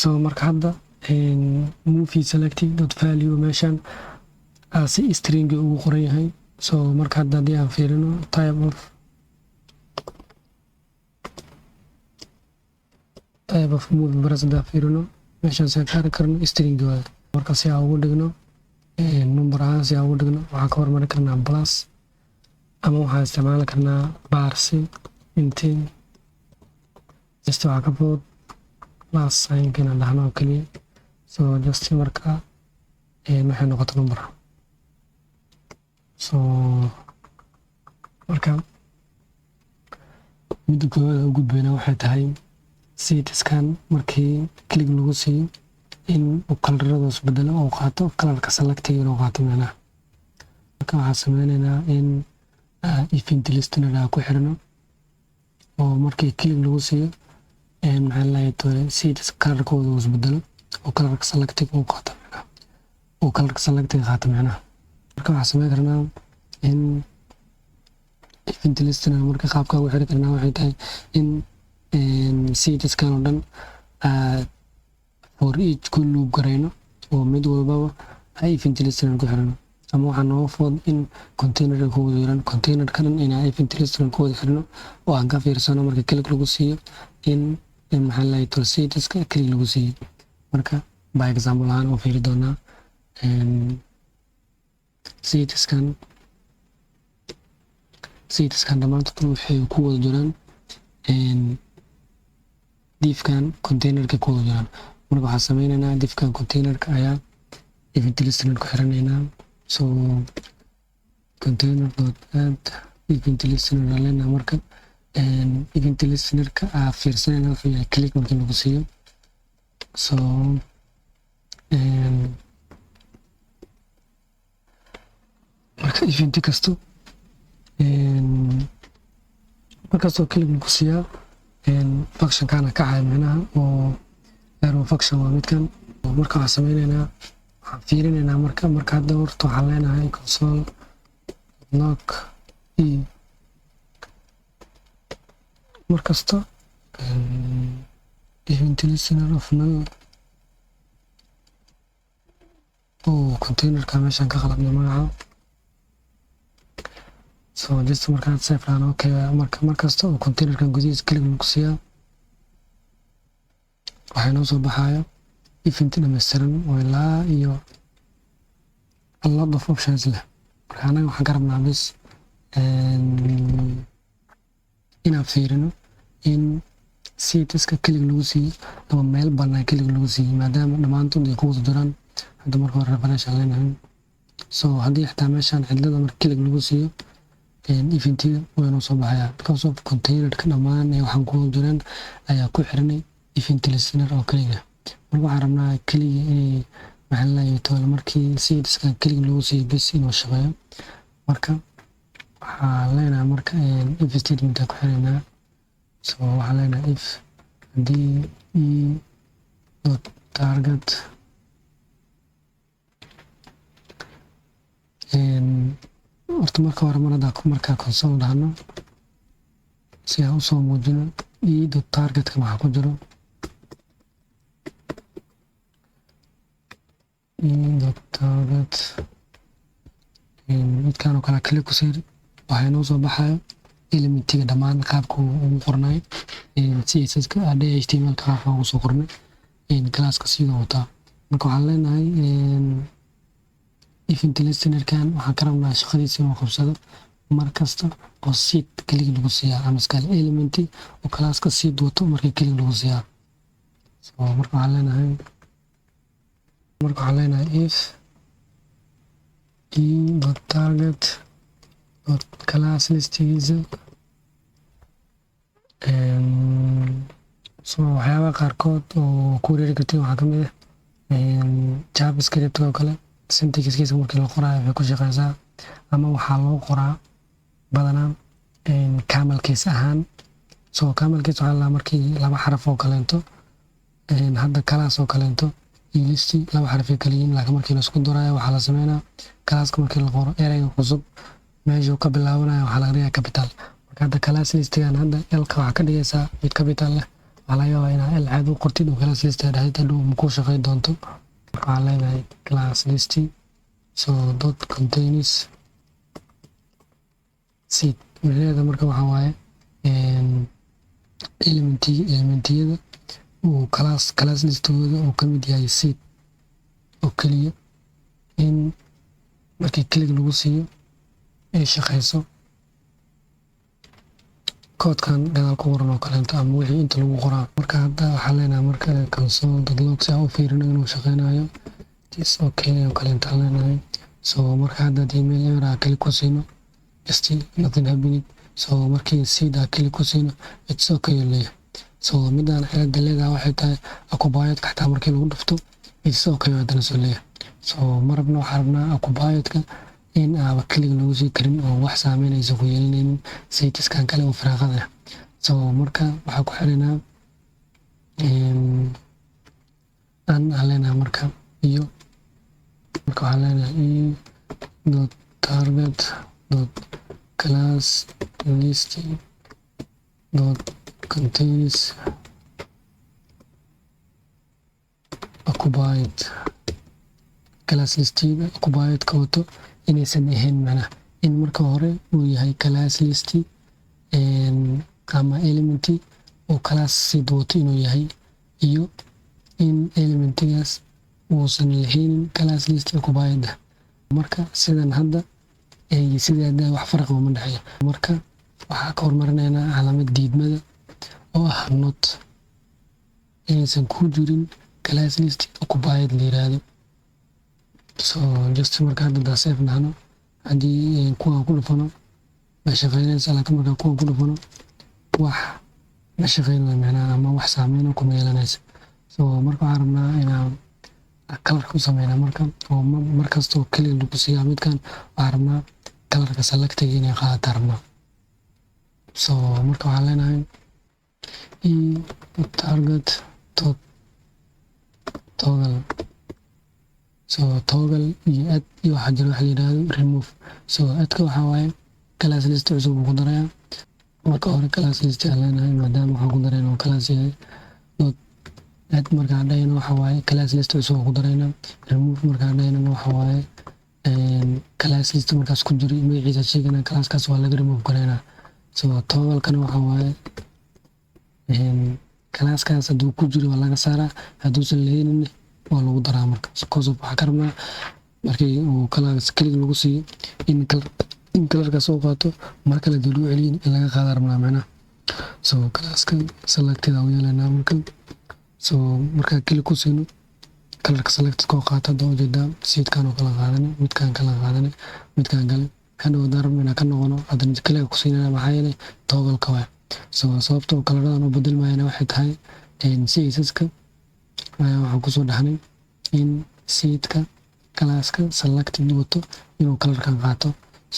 So marka hadda movie selected.value meeshan si string ugu qoran yahay. So marka hadda haddii aan fiirino type of movie price haddii aan fiirino meeshan saan ka arki karno string waaye. Marka si aan ugu dhigno number ahaan si aan ugu dhigno waxaan ka hormari karnaa plus ama waxaan isticmaali karnaa barsi inteen just waxaa ka fudud plus sign-ka inaan dhahno oo kaliya. So just marka waxay noqoto number. So marka midda koowaad u gudbayna waxay tahay cities-kan markii click lagu siiyo in uu kalarada isbedelo oo qaato kalarka selectiga inuu qaato micnaha. Marka waxaan sameynaynaa in event listener ku xirno oo markii click lagu siiyo maxaa la yiraahdaa cities kalarkooda uu isbedelo oo kalarka selectiga uu qaato micnaha oo kalarka selectiga qaato micnaha. Marka waxaan sameyn karnaa in event listener marka qaabka ugu xiri karnaa waxay tahay in cities-kan oo dhan for each ku loop garayno oo mid walbaba event listener ku xirno. Ama waxaan nooga fudud in container ku wada jiraan container-kan inaan event listener ku wada xirno oo aan ka fiirsano marka click lagu siiyo in maxaa la yiraahdaa cities-ka click lagu siiyo. Marka by example ahaan oo fiiri doonaa cities-kan dhamaantood waxay ku wada jiraan div-kan container-ka ku wada jiraan. Marka waxaan sameynaynaa div-kan container-ka ayaa event listener ku xiranaynaa. So container.add event listener lena marka event listener-ka fiirsanayna wuxuu yahay click markii lagu siiyo so marka event kasto markastoo click lagu siiyaa function kana kacay macnaha oo arrow function waa midkan marka waxaan sameynaynaa waxaan fiirinaynaa marka hadda horta waxaan leenahay console log markasta event listener of null containerka meeshaan ka qalabnay magaca so just markaan save raan okay markasta oo containerkan gudihiisa click lagu siiyaa waxay noo soo baxayo event dhammaystiran oo ilaa iyo a lot of options leh marka anaga waxaan ka rabnaa bis inaan fiirino in seedska click lagu siiyo ama meel bannaan click lagu siiyo maadaama dhammaantood ay ku wada jiraan hadda marka hore referential leenahay so haddii xitaa meeshaan cidlada marka click lagu siiyo eventiga way noo soo baxayaa because of containerka dhammaan ee waxaan ku wada jiraan ayaa ku xiranay event listener oo kaliya marka waxaan rabnaa kaliya inay maxaa la yiraahdo markii seedska click lagu siiyo bis inuu shaqeeyo marka waxaan leenahay marka if statement ku xiranaa so waxaan leenahay if haddii target horta marka hore markaa console dhahno si aan usoo muujino targetka maxaa ku jiro target midkaan oo kale click ku siir waxay noo soo baxayo elementiga dhammaan qaabka ugu qornay CSS-ka HTML-ka qaabka ugu soo qornay classka sidoo wataa marka waxaan leenahay event listener-kan waxaan ka rabnaa shaqadiisa inuu qabsado markasta oo seed click lagu siiyaa ama iskale elementi oo classka seed wato markii click lagu siiyaa so marka waxaan leenahay if target class listigiisa so waxyaabaha qaarkood oo ku wareeri kartiin waxaa kamid ah javascript oo kale syntaxkiisa markii la qoraayo waxay ku shaqeysaa ama waxaa loo qoraa badanaa camelcase ahaan so camelcase waxaa la markii laba xaraf oo kaleento hadda class oo kaleento iyo listi laba xaraf ay kala yihiin laakiin markii la isku darayo waxaa la sameynaa classka markii la qoro ereyga cusub meeshuu ka bilaabanayo waxaa laga dhigaa capital marka hadda class listigan hadda elka waxaa ka dhigaysaa mid capital leh waxaa laga yaabaa inaa el caad u qortid oo class listiga dhexdeed hadhow makuu shaqey doonto waxaan leenahay class list so dot contains seed macnaheeda marka waxaa waaye elementiyada uu class listigooda uu ka mid yahay seed oo keliya in markii click lagu siiyo ay shaqeyso koodkan gadaal ku qoran oo kaleento ama wixii inta lagu qoraa marka hadda waxaan leenahay marka console.log si aan u fiirino inuu shaqeynayo this okay oo kaleento aan leenahay so marka hadda email error click ku siino just nothing happening so markii seed click ku siino it's okay leeyahay so midaan xeelada leedahay waxay tahay akubayadka xataa markii lagu dhufto it's okay haddana soo leeyahay so marabna waxaan rabnaa akubayadka in aaba click lagu sii karin oo wax saameynaysa ku yeelanaynin saytiskan kale oo firaaqada so marka waxaa ku xiranaa aan leenahay marka iyo marka waxaan leenahay dot target dot class list dot contains occupied class listiga occupied ka wato inaysan ahayn macnaha in marka hore uu yahay class list ama elementi oo class seed wato inuu yahay iyo in elementigaas uusan lahaynin class list occupied marka sidan hadda sideeda wax farqi uma dhexeeyo marka waxaa ka hormarinaynaa calaamad diidmada oo ah not inaysan ku jirin class list occupied la yiraahdo so just marka hadda save nahno haddii kuwan ku dhufano way shaqeynaysaa, laakiin markaan kuwan ku dhufano wax ma shaqeynayo macnaha ama wax saameyn kuma yeelanayso. So marka waxaan rabnaa inaan kalarka u sameynaa marka oo markastoo kaliya lagu siiyaa midkan waxaan rabnaa kalarka selectiga inay qaadataa rabnaa. So marka waxaan leenahay target toggle. So toggle iyo add iyo waxaa jira waxa la yidhaahdo remove. So addka waxaa waaye class list cusub uu ku darayaa. Marka hore class list aan leenahay maadaama waxaan ku darayna oo class yahay add markaan dhahayna waxa waaye class list cusub ku darayna. Remove markaan dhahayna waxa waaye class list markaas ku jiro magaciisa sheegana classkaas waa laga remove gareynaa. So toggle-kana waxa waaye classkaas hadduu ku jiro waa laga saaraa, hadduusan lahaynin waa lagu daraa marka. Because waxaa ka rabnaa markii uu class kaliya lagu siiyo in kalarkaas soo qaato mar kale dib loo celiyin in laga qaada rabnaa macnaha. So classka selected aan yeelanaa marka. So markaa kaliya ku siino kalarka selected koo qaata hadda ujeedaa seedkan oo kala qaadanay, midkaan kala qaadanay, midkaan kale hadhow haddaan rabno inaan ka noqono haddana kaliya ku siinana maxaa yeelay toggle-ka waay. So sababta oo kalaradan u bedelmayana waxay tahay CSS-ka waxaan kusoo dhahnay in seedka classka selected wato inuu kalarkan qaato.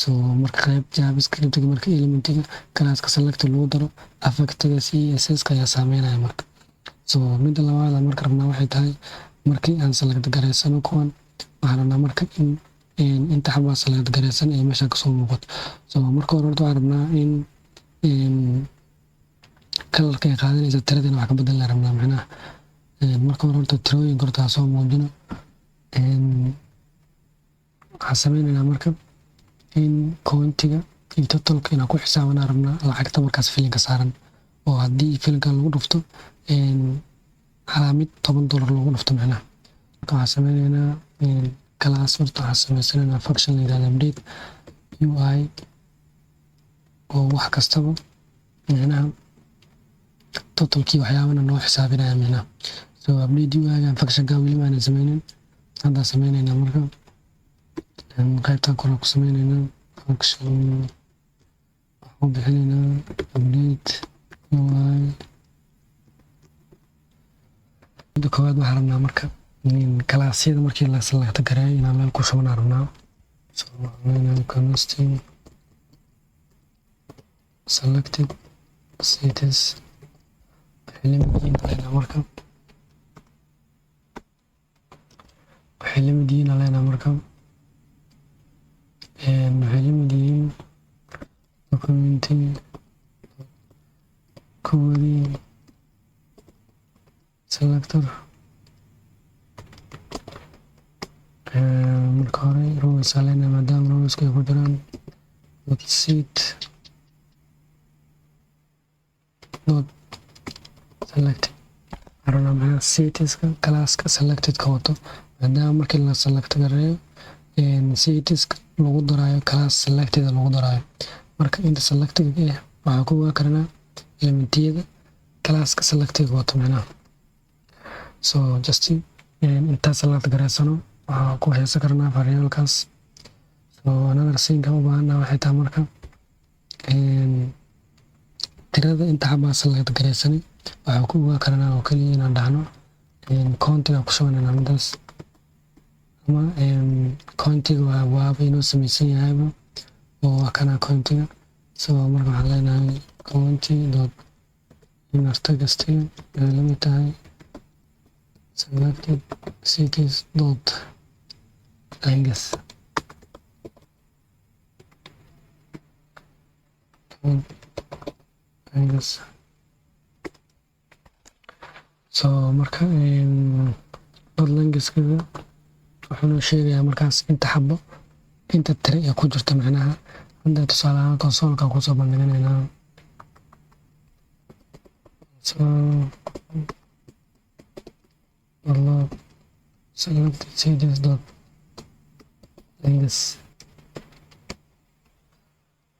So marka qayb JavaScript-ga marka elementiga classka selected lagu daro affectiga CSS-ka ayaa saameynaya marka. So midda labaad aan marka rabnaa waxay tahay markii aan select gareysano kuwan waxaan rabnaa marka in inta xabaa select gareysan ee meesha kasoo muuqato. So marka hore horta waxaan rabnaa in kalarka ay qaadanaysa tiradana wax ka bedelna rabnaa macnaha. Marka hore horta tirooyinka horta soo muujino waxaan sameynaynaa marka in countiga iyo totalka inaan ku xisaabana rabnaa lacagta markaas filinka saaran, oo haddii filinkan lagu dhufto calaamid $10 lagu dhufto macnaha. Marka waxaan sameynaynaa class horta waxaan sameysanaynaa function la yidhahdo update UI oo wax kastaba macnaha totalkii waxyaabana noo xisaabinaya macnaha. So update UI-gan functionka weli maanan sameynin, haddaan sameynaynaa marka qaybtan kore ku sameynaynaa function waxaan u bixinaynaa update UI. Midda koowaad waxaan rabnaa marka kalaasyada markii la select gareeyo inaan meel ku shubana rabnaa. So waxaan constant selected status waxay lamid marka waxay lamid yihiin documenting query selector. Marka hore rows aan leenahay maadaama rowska ay ku jiraan seed selected arana maxaa seedska classka selected ka wato maadaama markii la select gareeyo seedska lagu daraayo class selected lagu daraayo. Marka inta selected waxaa ku ogaan karnaa elementiyada classka selected wato macnaha. So just inta select gareysano waxaa ku heesan karnaa variablekas. So another thing u baahanaa waxay tahay marka tirada inta xabaa select gareysanay waxaa ku ogaan karnaa oo kaliya inaan dhahno countiga ku shubanayna midaas ama countiga waaba inoo sameysan yahayba oo waa kana countiga. So marka waxaan leenahay county dot inner text ay lamid tahay selected cities dot angus. So marka dot language-kaga wuxuu noo sheegayaa markaas inta xabo inta tire ee ku jirta macnaha. Hadda tusaale ahaan console-ka kusoo bandhiganaynaa. So selected cities dot angus.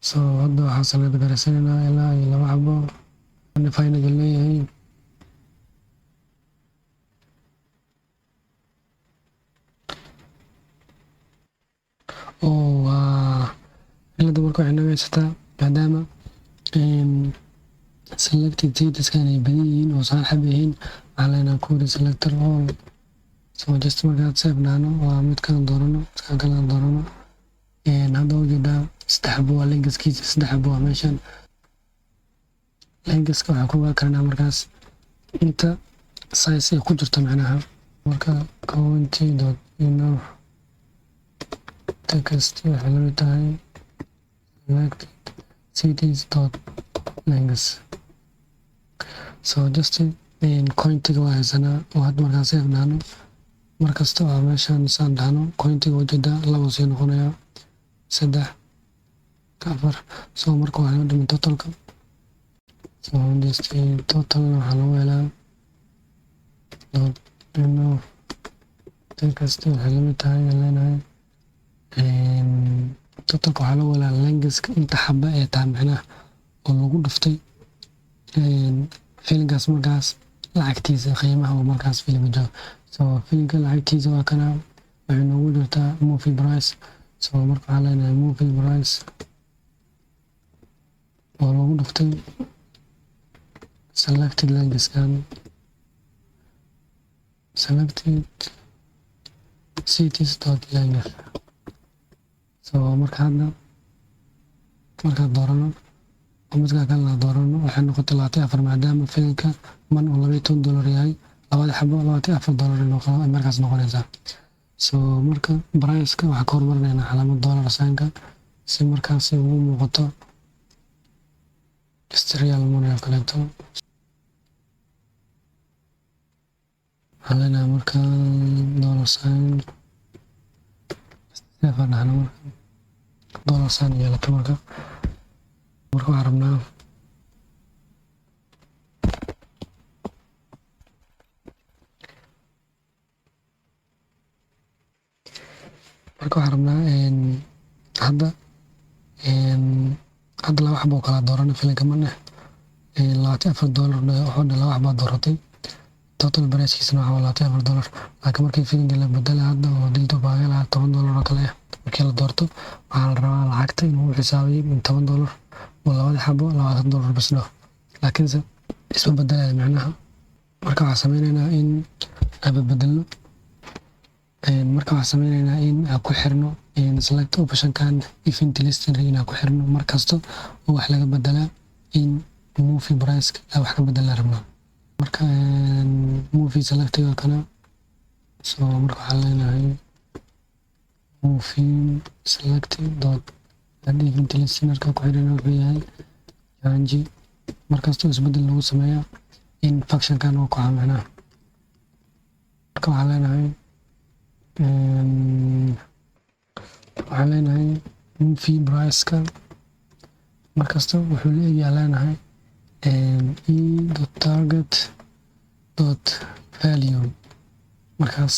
So hadda waxaan select gareysanaynaa ilaa iyo 2 xabo undefined leeyahay. Oh wow, cilada marka waxay naga haysataa maadaama selected cities-kan ay badan yihiin oo saan xab yihiin waxaa leenahay query selector all. So just markaad seebnaano waa midkaan doorano midkaan kalaan doorano hadda ujeedaa 3 xabo waa linkiskiisa 3 xabo waa meeshan linkiska waxaa ku waa karnaa markaas inta size ay ku jirto macnaha marka county.inner text waxay la mid tahay selected cities.links. So just countiga waa haysanaa oo hadda markaan seebnaano markasta waa meeshaan saan dhahno countiga ujeedaa 2 sii noqonaya 3 4. So marka waxaa noo dhiman totalka. So just total waxaa lagu helaa text waxay la mid tahay leenahay totalka waxaa lagu helaa linkiska inta xaba ee tahay macnaha oo lagu dhuftay filinkaas markaas lacagtiisa qiimaha oo markaas filimka joogo. So filimka lacagtiisa waa kana waxay noogu jirtaa movie price. So marka waxaa leenahay movie price oo lagu dhuftay selected linkiskan selected cities.links. So marka hadda markaad doorano oo midka kalena doorano waxay noqotay 24 maadaama filimka man oo $12 yahay labada xabo $24 noqon markaas noqonaysaa. So marka price-ka waxaa ka hormarinaynaa calaamad dollar sign-ka si markaas ugu muuqato real money oo kaleeto. waxaan leenahay marka dollar sign sefa dhahna marka dollar sign yeelato marka waxaan rabnaa hadda laba xabo kala doorana filinka mana $24 wuxuu laba xabo dooratay total price-kiisana waxaa $24 laakiin markii filinka la bedela hadda oo dilto baagala $10 oo kale markii la doorto waxaa la rabaa lacagta inuu xisaabiyo $10 oo labada xabo $20 bas dhaho laakiinse isma bedelaya macnaha marka waxaan sameynaynaa in aan bedelno marka waxaan sameynaynaa in aan ku xirno select option-kan event listing inaan ku xirno markasta oo wax laga bedelaa in movie price aan wax ka bedelaa rabnaa marka movie selectiga kana. So marka waxaan leenahay movie selected.event listing ku xirina wuxuu yahay janji markasta isbedel lagu sameeyaa in function-kan uu ku macnaha marka waxaan leenahay movie price-ka markasta wuxuu leeyahay leenahay e.target.value markaas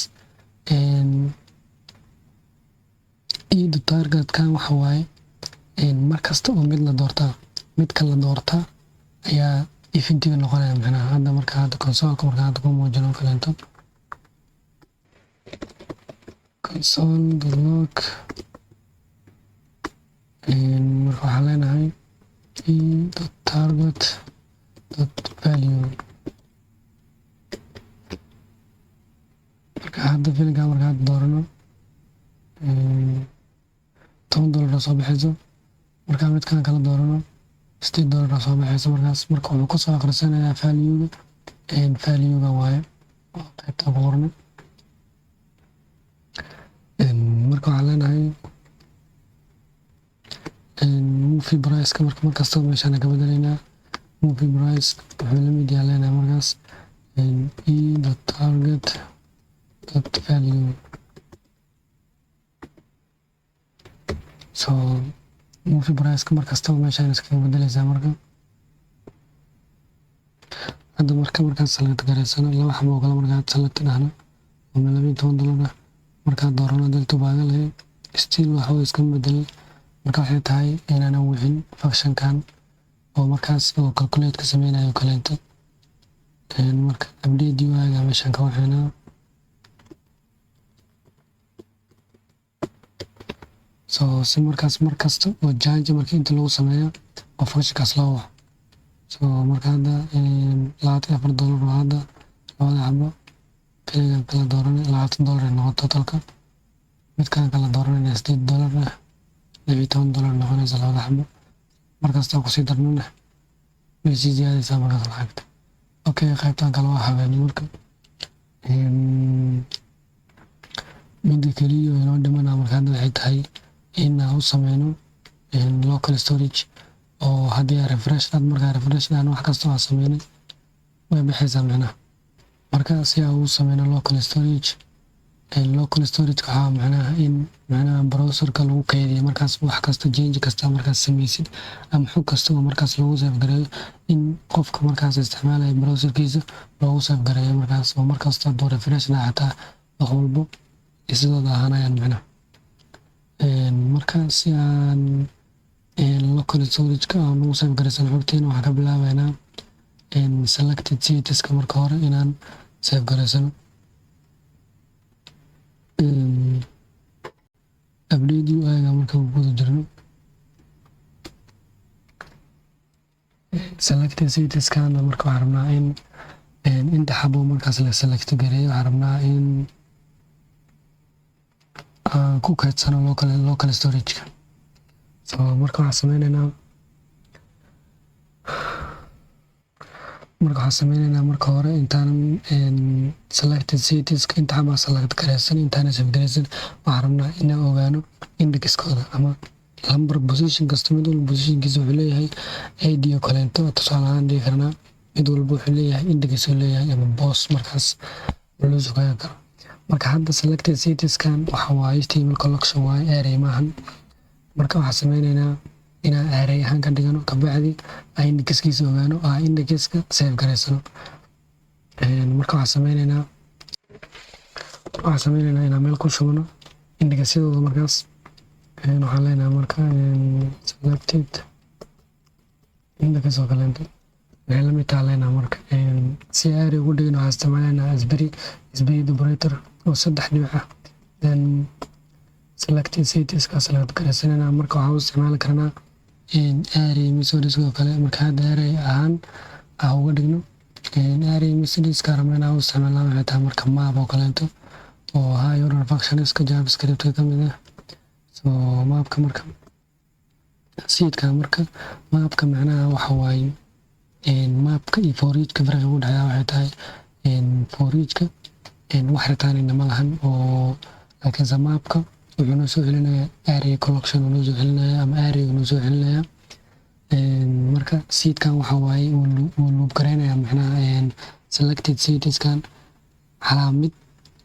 e.target-kan waxa waaye markasta oo mid la doortaa midka la doortaa ayaa eventiga noqonaya macnaha hadda marka hadda console-ka marka hadda ku muujino kaleento console.log marka waxaan leenahay e.target.value marka hadda filinka marka hadda doorano $10 soo baxayso marka midkaan kala doorano $8 soo baxayso markaas marka wuxuu ku soo akhrisanayaa value-ga waaye oo qaybta ku qornay marka waxaan leenahay movie price-ka markasta meeshaan ka bedelaynaa movie price wuxuu la mid yahay leenahay markaas e.target.value. So movie price-ka markasta meeshaan iskaga bedelaysaa marka hadda markaan select gareysano laba xabo oo kale markaan select dhahno oo $12 markaan doorano dalto baaga lahayd still waxa iska bedelay marka waxay tahay inaan wixin function-kan oo markaas oo calculate ka sameynayo kaleento marka update UI-ga meeshaan ka waxaynaa. so si markaas markasta oo change marka inta lagu sameeyo oo functionkaas loo waco. So marka hadda $24 waa hadda labada xabo kaliya kala dooranay $20 ay noqoto totalka, midkaan kala dooranayna $8 $12 noqonaysa labada xabo, markasta kusii darnana way sii ziyaadaysaa markaas lacagta. Okay, qaybtan kale waa habeeni marka midda kaliya oo inoo dhimanaa marka hadda waxay tahay in aan u sameyno local storage oo haddii aan refresh markaa refresh wax kasta aan sameynay way baxaysaa macnaha. Marka si aan u sameyno local storage waxaa macnaha in browserka lagu kaydiyo markaas wax kasta change kasta markaas sameysid ama xog kasta oo markaas lagu save gareeyo in qofka markaas isticmaalaya browserkiisa loogu save gareeyo markaas oo markasta hadduu refresh xataa wax walbo sidooda ahaanayaan macnaha. Marka si aan local storage-ka aan ugu save gareysan xogteena waxaan ka bilaabeynaa selected cities-ka marka hore inaan save gareysano. Update UI-ga marka ku guda jirno selected cities-kana marka waxaan rabnaa in inta xabo markaas la select gareeyo waxaan rabnaa in aan ku kaydsano local storage-ka. So marka waxaan sameyneynaa marka hore intaanan selected cities-ka inta xabaa select gareysan intaanan save gareysan waxaan rabnaa inaan ogaano indexkooda ama lambar position kasta mid walba positionkiisa wuxuu leeyahay ID oo kaleento. Tusaale ahaan dhihi karnaa mid walba wuxuu leeyahay index uu leeyahay ama boss markaas loo sugaan karo. Marka hadda selected cities-kan waxa waaye HTML collection waaye array maahan. Marka waxaan sameyneynaa inaan array ahaan ka dhigano kabacdi aan indexkiisa ogaano oo aan indexka save gareysano. Marka waxaan sameyneynaa inaan meel ku shubno indexyadooda markaas waxaan leenahay marka selected index oo kaleento waxay la mid tahay leenahay marka si array ugu dhigno waxaan isticmaaleynaa sbr operator oo 3 dhibic ah then selected cities-ka select gareysanayna marka waxaan u isticmaali karnaa array methods oo kale. Marka hadda array ahaan aan uga dhigno array methods-ka rabnaa inaan u isticmaalno waxay tahay marka map oo kaleento oo high order functions-ka javascript-ka ka mid ah. So mapka marka seed-ka marka mapka macnaha waxa waaye mapka iyo for each-ka farqiga u dhexeeya waxay tahay for each-ka wax ritaanina ma lahan oo laakiinse mapka wuxuu noo soo celinayaa array collection uu noo soo celinayaa ama array uu noo soo celinayaa. Marka seed-kan waxa waaye uu loop gareynayaa macnaha selected cities-kan calaamad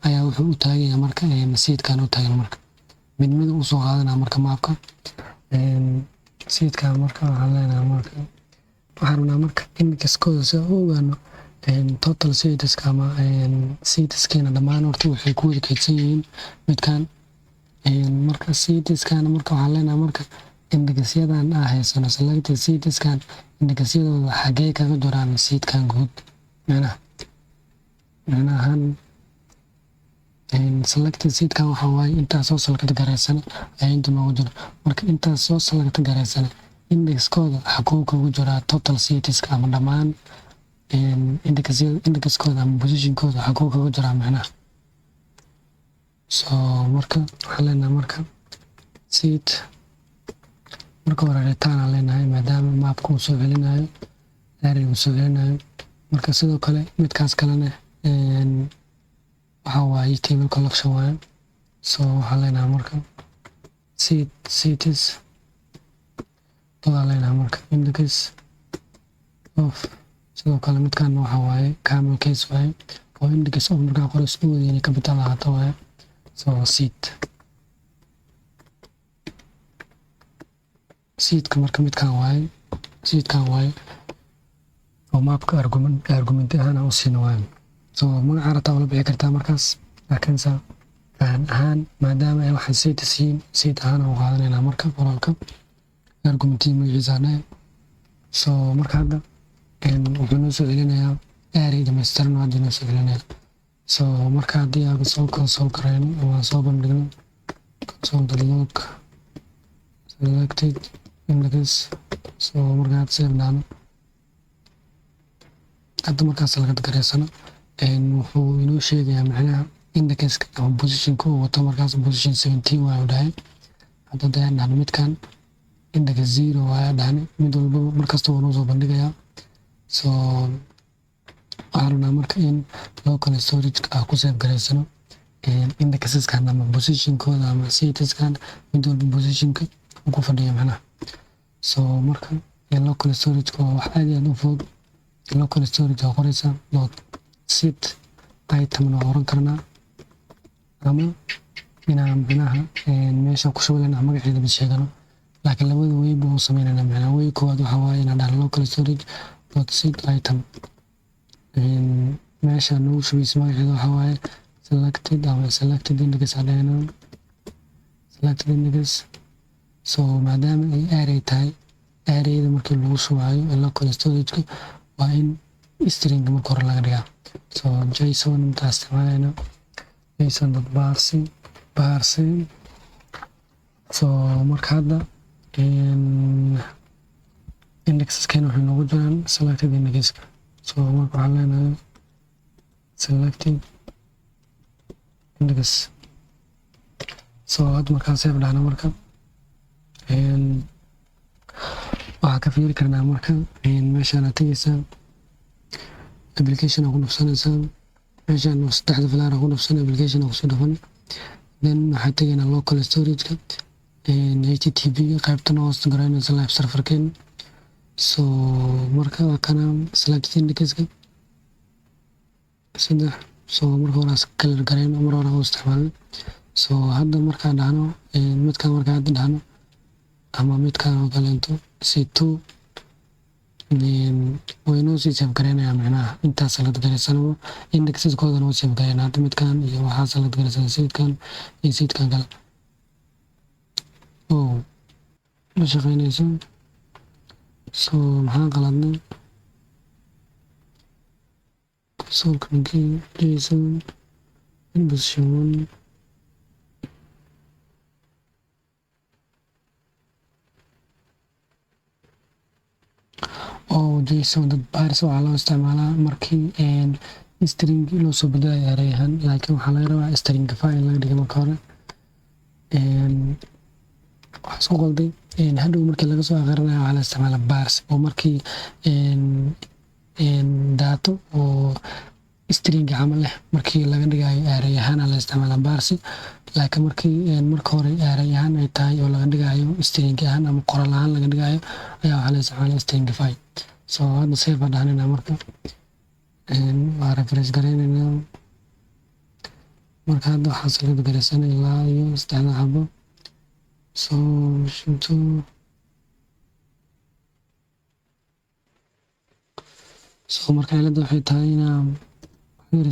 ayaa wuxuu u taagan marka seed-kan u taagan marka mid u soo qaadanaa marka mapka seed-kan marka waxaan leenahay marka waxaan rabnaa marka indexkooda si aan u ogaano total cities-ka ama cities-keena dhammaan horta waxay ku wada kaydsan yihiin midkaan. Marka cities-kan marka waxaan leenahay marka indexyadan aan haysano selected cities-kan indexyadooda xagee kaga jiraan seed-kan guud macnaha selected seed-kan waxa waaye intaas soo select gareysan ayaa inta noogu jiro. Marka intaas soo select gareysan indexkooda xaguu kaga jiraa total cities-ka ama dhammaan indexkooda ama positionkooda xaguu kaga jiraa macnaha. So marka waxaan leenahay marka seed marka hore return aan leenahay maadaama mapka uu soo celinayo array uu soo celinayo. Marka sidoo kale midkaas kalena waxa waaye HTML collection waaye. So waxaan leenahay marka seed cities waxaan leenahay marka index of sidoo kale midkaan waxa waaye camel case waaye oo index of markaa qorays u weydiinay capital ahaato waaye. So seed-ka marka midkaan waaye oo mapka argument ahaan aan u siino waaye. So magaca rabtaa wala bixi kartaa markaas laakiinse ahaan maadaama ay waxaan cities yihiin seed ahaan aan u qaadanaynaa marka qoraalka argumentii magaciisa dhahay. So marka hadda wuxuu noo soo celinayaa array dhammaystiran oo hadda noo soo celinayaa. So marka haddii aan soo console gareyno ama soo bandhigno console.log selected index. So markaan save dhahno hadda markaas laga gareysano wuxuu inoo sheegayaa macnaha indexka ama positionka uu wato markaas position 17 waa dhahay. hadda dayaan dhahno midkan index 0 waa dhahno mid walba markasta wuu noo soo bandhigayaa. So waxaan rabnaa marka in local storage ku save gareysano indexeskan ama positionkooda ama statuskan mid walba positionka uu ku fadhiyo macnaha. So marka local storage waa wax aad iyo aad u fudud. local storage oo qoraysa dot set item na oran karnaa ama inaan macnaha meesha ku shubaynaa magaceeda bas sheegano, laakiin labada way buu sameeynaa macnaha. way koowaad waxa waaye inaan dhahno local storage dot set item meesha noo shubaysa magaceeda waxa waaye selected ama selected index adayna selected index. So maadaama ay array tahay arrayda markii lagu shubayo local storage waa in string marka hore laga dhigaa. So json inta isticmaalayna json.parse. So marka hadda indexeskan waxay noogu jiraan selected index. So marka waxaan leenahay selected index. So hadda markaan save dhahno marka waxaa ka fiiri karnaa marka meeshaan aad tegeysaa application ku dhufsanaysaa meeshaan saddexda filaar ku dhufsan application ku soo dhufan then waxaad tegaynaa local storage-ka http qaybtan hoos garaynaysa live server-keen. So marka kana selected index-ka saddex. So marka hore kala garayn mar hore oo isticmaalay. So hadda markaan dhahno midkaan markaan hadda dhahno ama midkaan oo kaleento C2 way noo sii save garaynayaa macnaha intaas la gareysano indexeskooda noo save garaynaa. hadda midkaan iyo waxaas la gareysana sidkan iyo sidkan kale ma shaqeynayso. So maxaan qaladnay solkankii json in position 1 json.parse waxaa loo isticmaalaa markii string loo soo bedelayo array ahaan, laakiin waxaa laga rabaa stringify in laga dhigo marka hore. waxaa isku qalday hadhow markii laga soo aqrinayo waxaa la isticmaalaa parse oo markii daato oo string camal leh markii laga dhigayo array ahaan la isticmaalaa parse. laakiin markii marka hore array ahaan ay tahay oo laga dhigayo string ahaan ama qoraal ahaan laga dhigayo ayaa waxaa la isticmaalaa stringify. So hadda save dhahnayna marka waa refresh garaynayna marka hadda waxaa select garaysan ilaa iyo 3 xabo. So shinto marka cilada waxay tahay inaan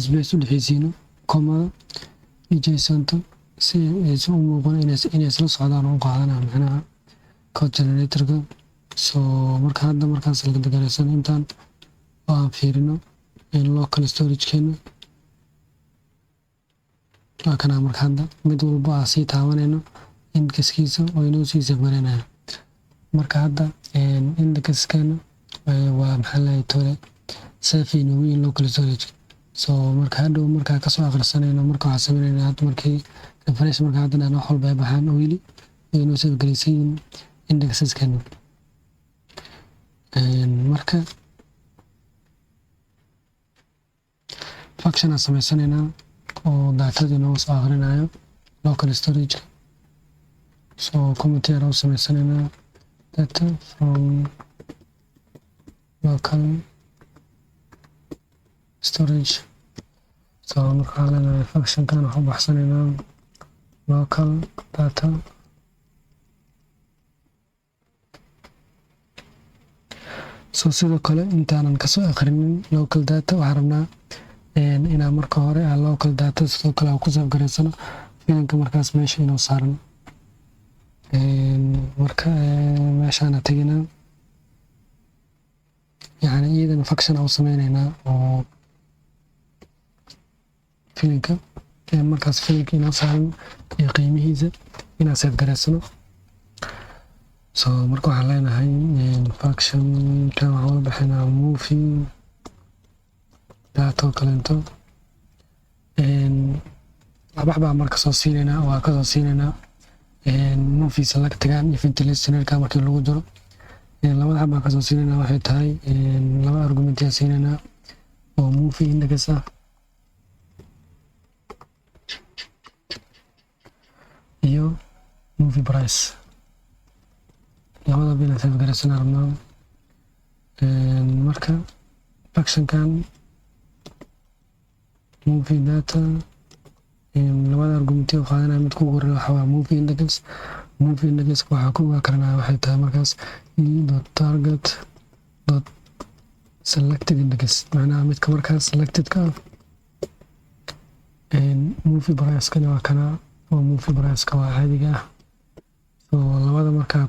space u dhexeysiino comada iyo json-ta si ay u muuqan inay isla socdaan oo u qaadanaa macnaha code generator-ka. So marka hadda markaas la garaysan intaan aan fiirino local storage-keena waa kana marka hadda mid walba aan sii taabanayno indexkiisa oo inoo sii save garaynaya. marka hadda indexkeena waa maxaa la tole save inuu in local storage. So marka hadhow markaa kasoo akhrisanayno marka waxaan sameynayna hadda markii refresh marka hadda wax walba ay baxaan oo weli inoo save garaysan indexeskeena. marka function aan sameysanaynaa oo datadii noo soo akhrinayo local storage. So comment yar oo sameysanaynaa data from local storage. So marka leenahay function kan waxaan baxsanaynaa local data. So sidoo kale intaanan kasoo akhrinin local data waxaan rabnaa inaan marka hore local data sidoo kale ku save garaysano filanka markaas meesha inoo saaran. marka meeshaan taginaa yani iyadana function aan sameynaynaa oo filanka markaas filanka inoo saaran iyo qiimihiisa inaan save garaysano. so marka waxaan leenahay functionkan waxaan ula bixinaa movie data oo kaleento labaxbaa marka soo siinaynaa waa kasoo siinaynaa movie selectgan event listenerka markii lagu jiro labada xabaa kasoo siinaynaa waxay tahay laba argument yaa siinaynaa oo movie index ah iyo movie price labada bina save garaysan rabnaa marka functionkan movie data labada argument oo qaadanaya mid ku horeeya waxa waa movie index waxaa ku ogaa karanaa waxay tahay markaas e.target selected index macnaha midka markaas selected ka movie price kana waa kana oo movie price ka waa caadiga ah so labada marka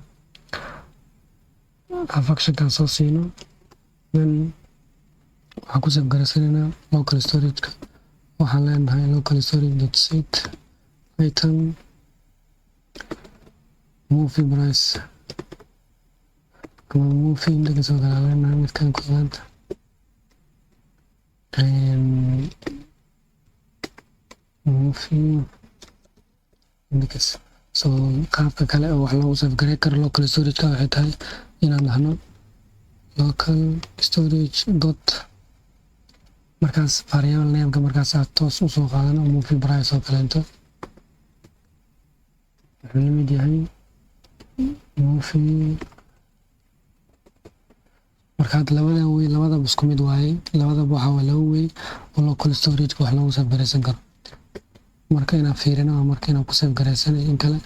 functionkan soo siino then waxaan ku save garaysanayna local storage-ka waxaan leenahay local storage.set item movie price ama movie index oo kale leenahay midkan koowaad movie index so qaabka kale oo wax loogu save garay karo local storage-ka waxay tahay inaan dhahno local storage dot markaas variable name-ka markaas aad toos usoo qaadano movie price oo kaleento wuxuu la mid yahay movie markaad labadaba isku mid waaye labadaba waxaa waa laba wey oo local storage-ka wax loogu save garaysan karo marka inaan fiirino oo marka inaan ku save garaysanay in kale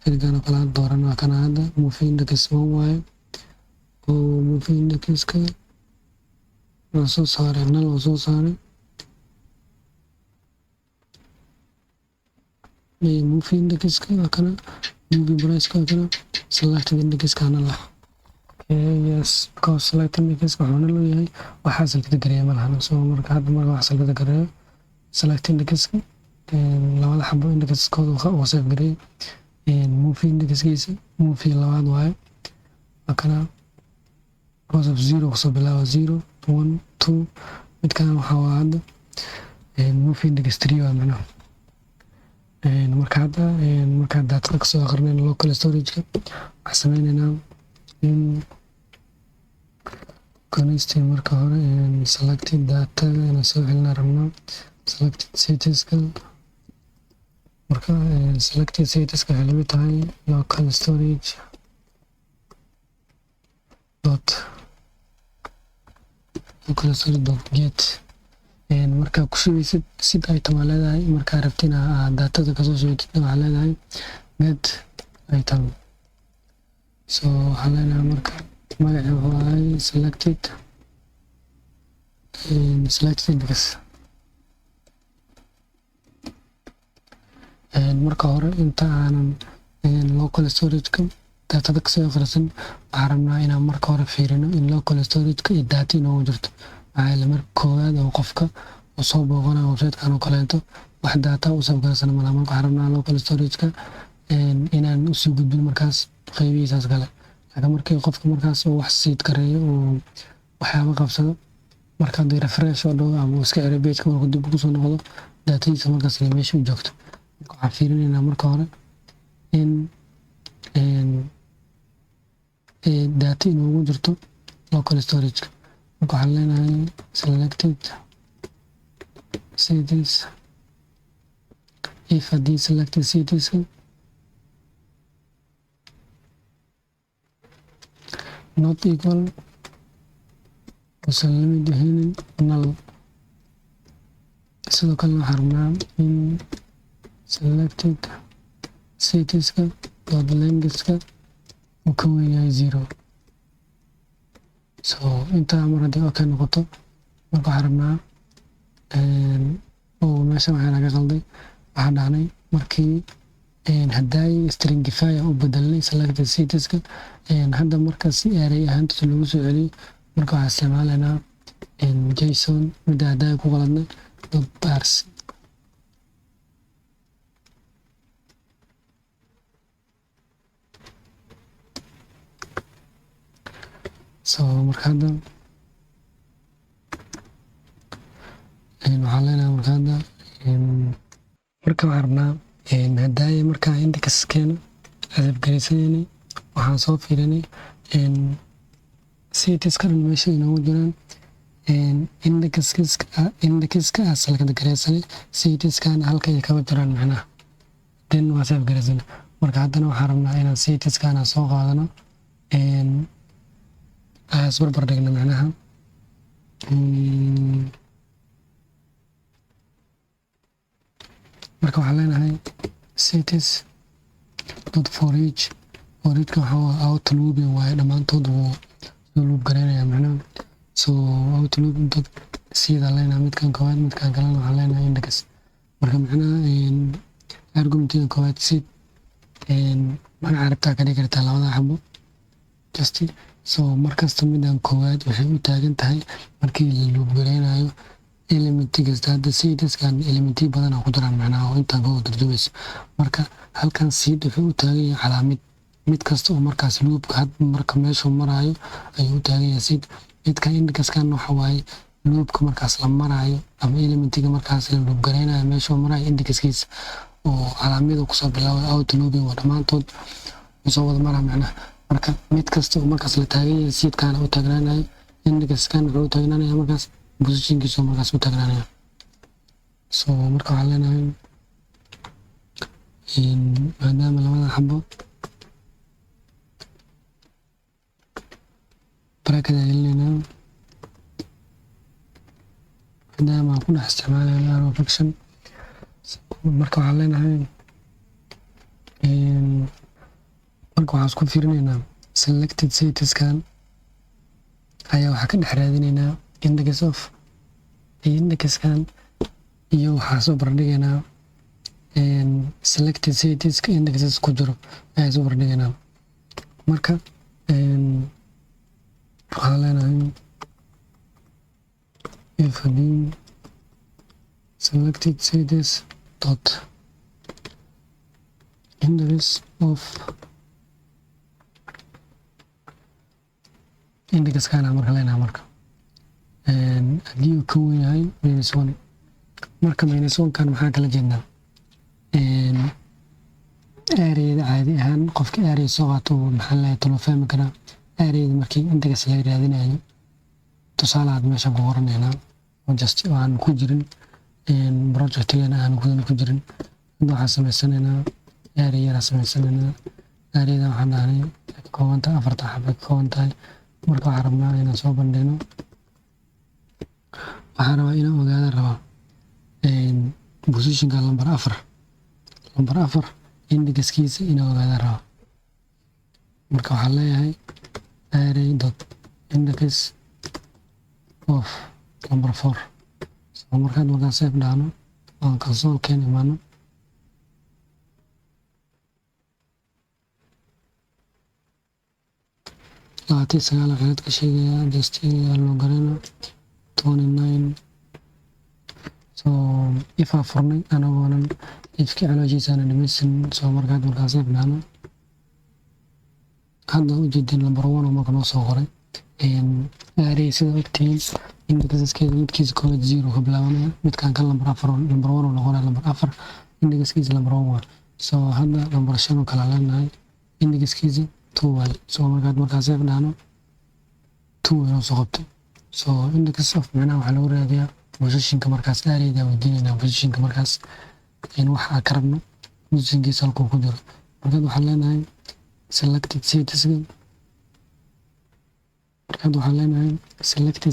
filgan oo kale aan doorano waa kana hadda movie index one waaye oo movie index-ka waa soo saaray nal oo soo saaray movie index-ka waa kana movie price-ka waa kana selected index-ka ana lah yes because selected index-ka wuxuuna leeyahay waxaa salkada gareeya malahan so marka hadda marka wax salkada gareeyo selected index-ka labada xabo index-kooda oo save gareeyay movie index-kiisa movie labaad waaye waa kana because of zero kusoo bilaaba 0 1 2 midkan waxaa waa hadda movie index 3 waa macnaha marka hadda markaa daatada kasoo aqrinayna local storage-ka waxaan sameynaynaa in connection marka hore selected data inaan soo celina rabnaa selected cities-ka marka selected cities-ka waxay lamid tahay local storage dot get markaa ku shubeysid sid item aa leedahay markaa rabtin daatada kasoo sheegtid waxaa leedahay get item so waxaa leenahay marka magaca wuxuu ahay selected index marka hore inta aanan local storage-ka daatada kasoo akhrisan waxaan rabnaa inaan marka hore fiirino in local storage-ka iyo data inoogu jirto maxaa yeele marka koowaad oo qofka uu soo booqanayo website-kan oo kaleento wax data u save garaysan malaha marka waxaan rabnaa local storage-ka inaan usii gudbin markaas qaybihiisaas kale laakiin markii qofka markaas uu wax siid gareeyo oo waxyaaba qabsado marka haddii refresh oo dhow ama iska ero page-ka markuu dib ugu soo noqdo datadiisa markaas inay meesha u joogto marka waxaan fiirinaynaa marka hore in data inoogu jirto local storage-ka marka waxaan leenahay selected cities if haddii selected cities-ka not equal usan la mid ahaynin null sidoo kale waxaan rabnaa in selected cities-ka dot length-ka uu ka weyn yahay 0 so intaa mar haddii okay noqoto marka waxaan rabnaa oo meesha waxaa naga qalday waxaan dhahnay markii hadday stringify u bedelnay selected cities-ka hadda marka si array ahaantiisa loogu soo celiyo marka waxaan isticmaalaynaa json midda hadday ku qaladnay dot parse so marka hadda waxaan leenahay marka hadda marka waxaan rabnaa hadaaye markaa indexkeena adabgelisanayna waxaan soo fiirinay citiska dhan meesha inoogu jiraan indexka asalka gareysanay citiskana halka ay kaba jiraan macnaha den waa saf gareysan marka haddana waxaan rabnaa inaan citiskana soo qaadano isbarbar dhigno macnaha marka waxaan leenahay cities dot for each waxaa outlooping waaye dhammaantood wuu soo loop gareynayaa macnaha so outlooping dot sida leenahay midkan koowaad midkan kalena waxaan leenahay index marka macnaha argumentiga koowaad sid magaca rabtaa ka dhigi kartaa labada xabo just so markasta midan koowaad waxay u taagan tahay markii la loop gareynayo elementi kasta hadda citieskan elementi badan ku jiraan macnaha oo intaan ka tarjumayso marka halkan seed wuxuu u taagan yahay calaamad mid kasta oo markaas loopka had marka meeshu marayo ayuu u taagan yahay seed midka indexkan waxa waaye loopka markaas la marayo ama elementiga markaas la loop gareynayo meeshu marayo indexkiisa oo calaamada kusoo bilaabay outlooping waa dhammaantood soo wada maraa macnaha marka mid kasta oo markaas la taagan yahay seedkana u taagnaanayo indexkan wuxuu u taagnaanayaa markaas positionkiisa markaas u taagnaanaya so marka waxaan leenahay maadaama labada xabo bracket aan gelinayna maadaama aan ku dhex isticmaalayno arrow function marka waxaan leenahay marka waxaan isku fiirinaynaa selected citieskan ayaa waxaa ka dhex raadinaynaa index of indexkan iyo waxaa soo bardhigaynaa selected citieska indexes ku jiro ayaa soo bardhigaynaa marka waxaan leenahay if selected cities dot index of indexkana marka leenahay marka haddii uu ka wen yahay -1 marka -1kan maxaa kala jeednaa ereyada caadi ahaan qofka erey soo qaato maxaa lahay talo fahmi karaa ereyada markii index laga raadinayo tusaale aad meeshan ku qoranaynaa oo just aan ku jirin projectigana aan ku jirin hadda waxaan samaysanaynaa erey yara samaysanaynaa ereyada waxaan dhahnay koobanta 4 xabo ka kooban tahay marka waxaan rabnaa inaan soo bandhigno waxaan rabaa inaan ogaada rabaa positionka lambar 4 indexkiisa inaan ogaada rabaa marka waxaan leeyahay array dot index of number 4 so markaan save dhahno aan consolekeen imaano labaatan sagaal waxaad ka sheegayaa just loo garayno 29 so ifaa furnay anagoonan ifki caloojiisana dhamaysan soo markaan save dhahno hadda ujeedin number 1 oo marka noo soo qoray array sida ogtihiin indexeskeeda midkiisa koowaad 0 ka bilaabanaya midkan kan number 1 oo noqonaya number 4 indexkiisa number 1 waa so hadda number 5 oo kala leenahay indexkiisa 2 waay so markaan save dhahno 2 inoo soo qabtay so index of macnaha waxaa lagu raadiyaa positionka markaas arrayda weydiinaynaa positionka markaas waxa ka rabno positionkiisa halkuu ku jiro markaad waxaan leenahay selected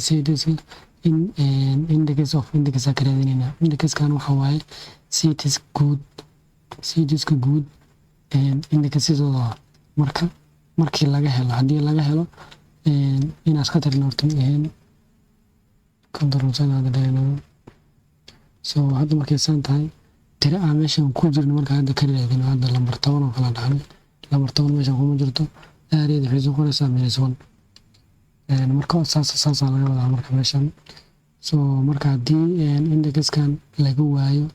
citieska in index of index ka raadinaynaa indexkan waxa waaye citieska guud indexyadooda marka markii laga helo haddii laga helo inaad ka tirno horta ma ahayn control-sana dhahayna so hadda markay saan tahay tira aan meeshan ku jirno marka hadda ka raadino hadda lambar 10 oo kala dhaxnay lambar 10 meeshan kuma jirto arrayda waxay soo qoraysaa -1 marka saas laga wadaa marka meeshan so marka haddii indexkan laga waayo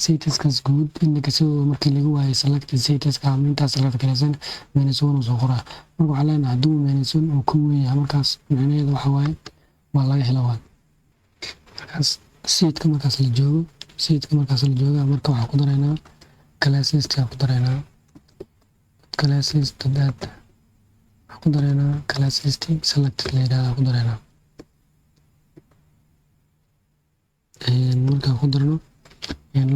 saytiskaas guud indexka markii laga waayo selected saytiska ama intaas select garaysan -1 uu soo qoraa. marka waxaan leenahay hadduu -1 uu ku weyn yahay markaas micnaheedu waxa waaye waa laga helo waa markaas saytka markaas la joogo marka waxaan ku daraynaa class list ku daraynaa class list dad ku daraynaa class list selected la yiraahdo ku daraynaa markaan ku darno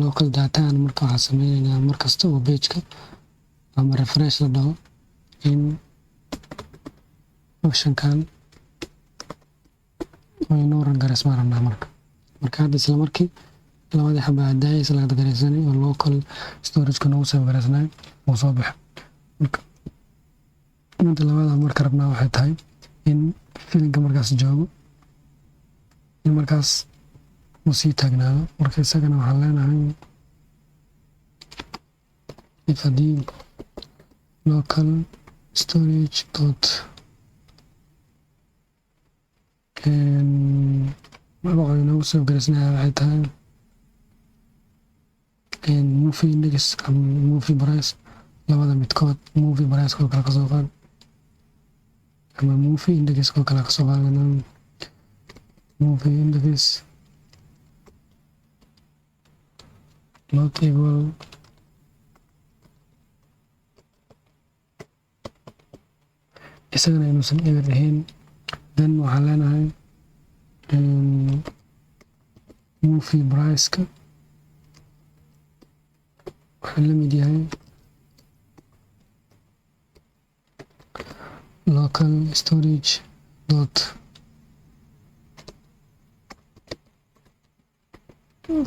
local data marka waxaan sameynaynaa markasta oo page-ka ama refresh la dhaho in option-kan oo inoo ran gareysmaan rabnaa marka hadda isla markii labada xaba hadday isla gareysanay oo local storage-ka noogu soo gareysnay oo soo baxay marka inta labada marka rabnaa waxay tahay in filinka markaas joogo in markaas sii taagnaado marka isagana waxaan leenahay if haddii local storage dot magaca inoogu soo gareysnaya waxay tahay movie index ama movie price labada midkood movie price oo kala kasoo qaad ama movie index oo kala kasoo qaadana movie index not equal isagana inuusan eber ahayn then waxaan leenahay movie price-ka wuxuu la mid yahay local storage dot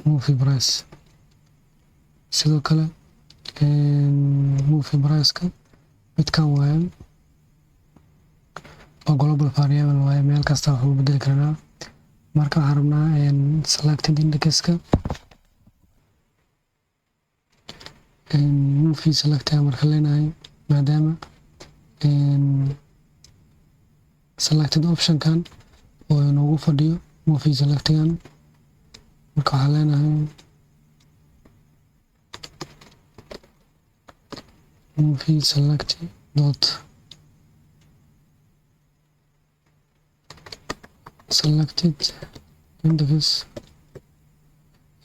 movie price sidoo kale movie price-ka midkan waaye oo global variable waaye meel kasta waxuu bedeli karnaa marka waxaan rabnaa selected indexka movie select marka leenahay maadaama selected option-kan oo inoogu fadhiyo movie select-gan marka waxaan leenahay movie select dot selected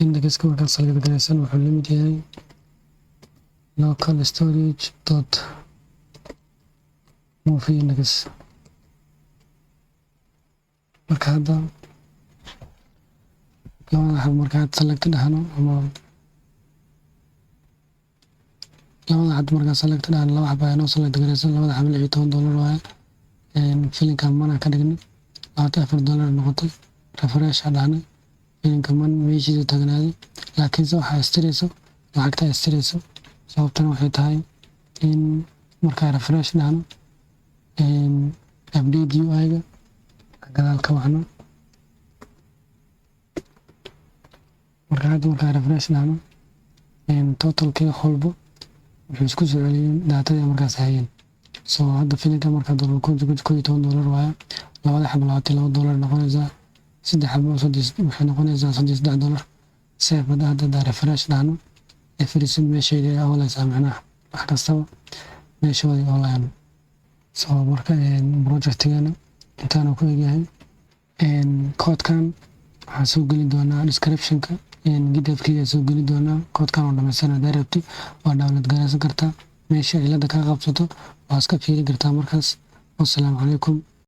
indexka markaas select gareysan wuxuu la mid yahay local storage dot movie index marka hadda labada xab marka had select dhahno ama labada xab markaa select dhahno laba xab ayaa noo select gareysan labada xab $16 waaye filinka mana ka dhignay $24 noqotay refresh dhahna filinka man meeshiisa taagnaaday laakiinse waxaa istirayso lacagta istirayso sababtana waxay tahay in markaa refresh dhahno update UI-ga gadaal ka wacno marka hadda markaa refresh dhahno totalkii holbo wuxuu isku soo celiyeen daatadii markaas hayeen soo hadda filinka markaa $11 waaye labada xabo $22 noqonaysaa saddex xabo waxay noqonaysaa $33 save hadda refresh dhahno everything meesheedii oolaysaa macnaha wax kastaba meeshoodii oolayaan soo marka projectigana intaanu ku egyahay koodkan waxaan soo geli doonaa description-ka github-kayga soo geli doonaa koodkan oo dhammaystiran haddaad rabti waa download garaysan kartaa meesha cilada kaa qabsato waa iska fiiri kartaa markaas. Wassalaamu calaykum.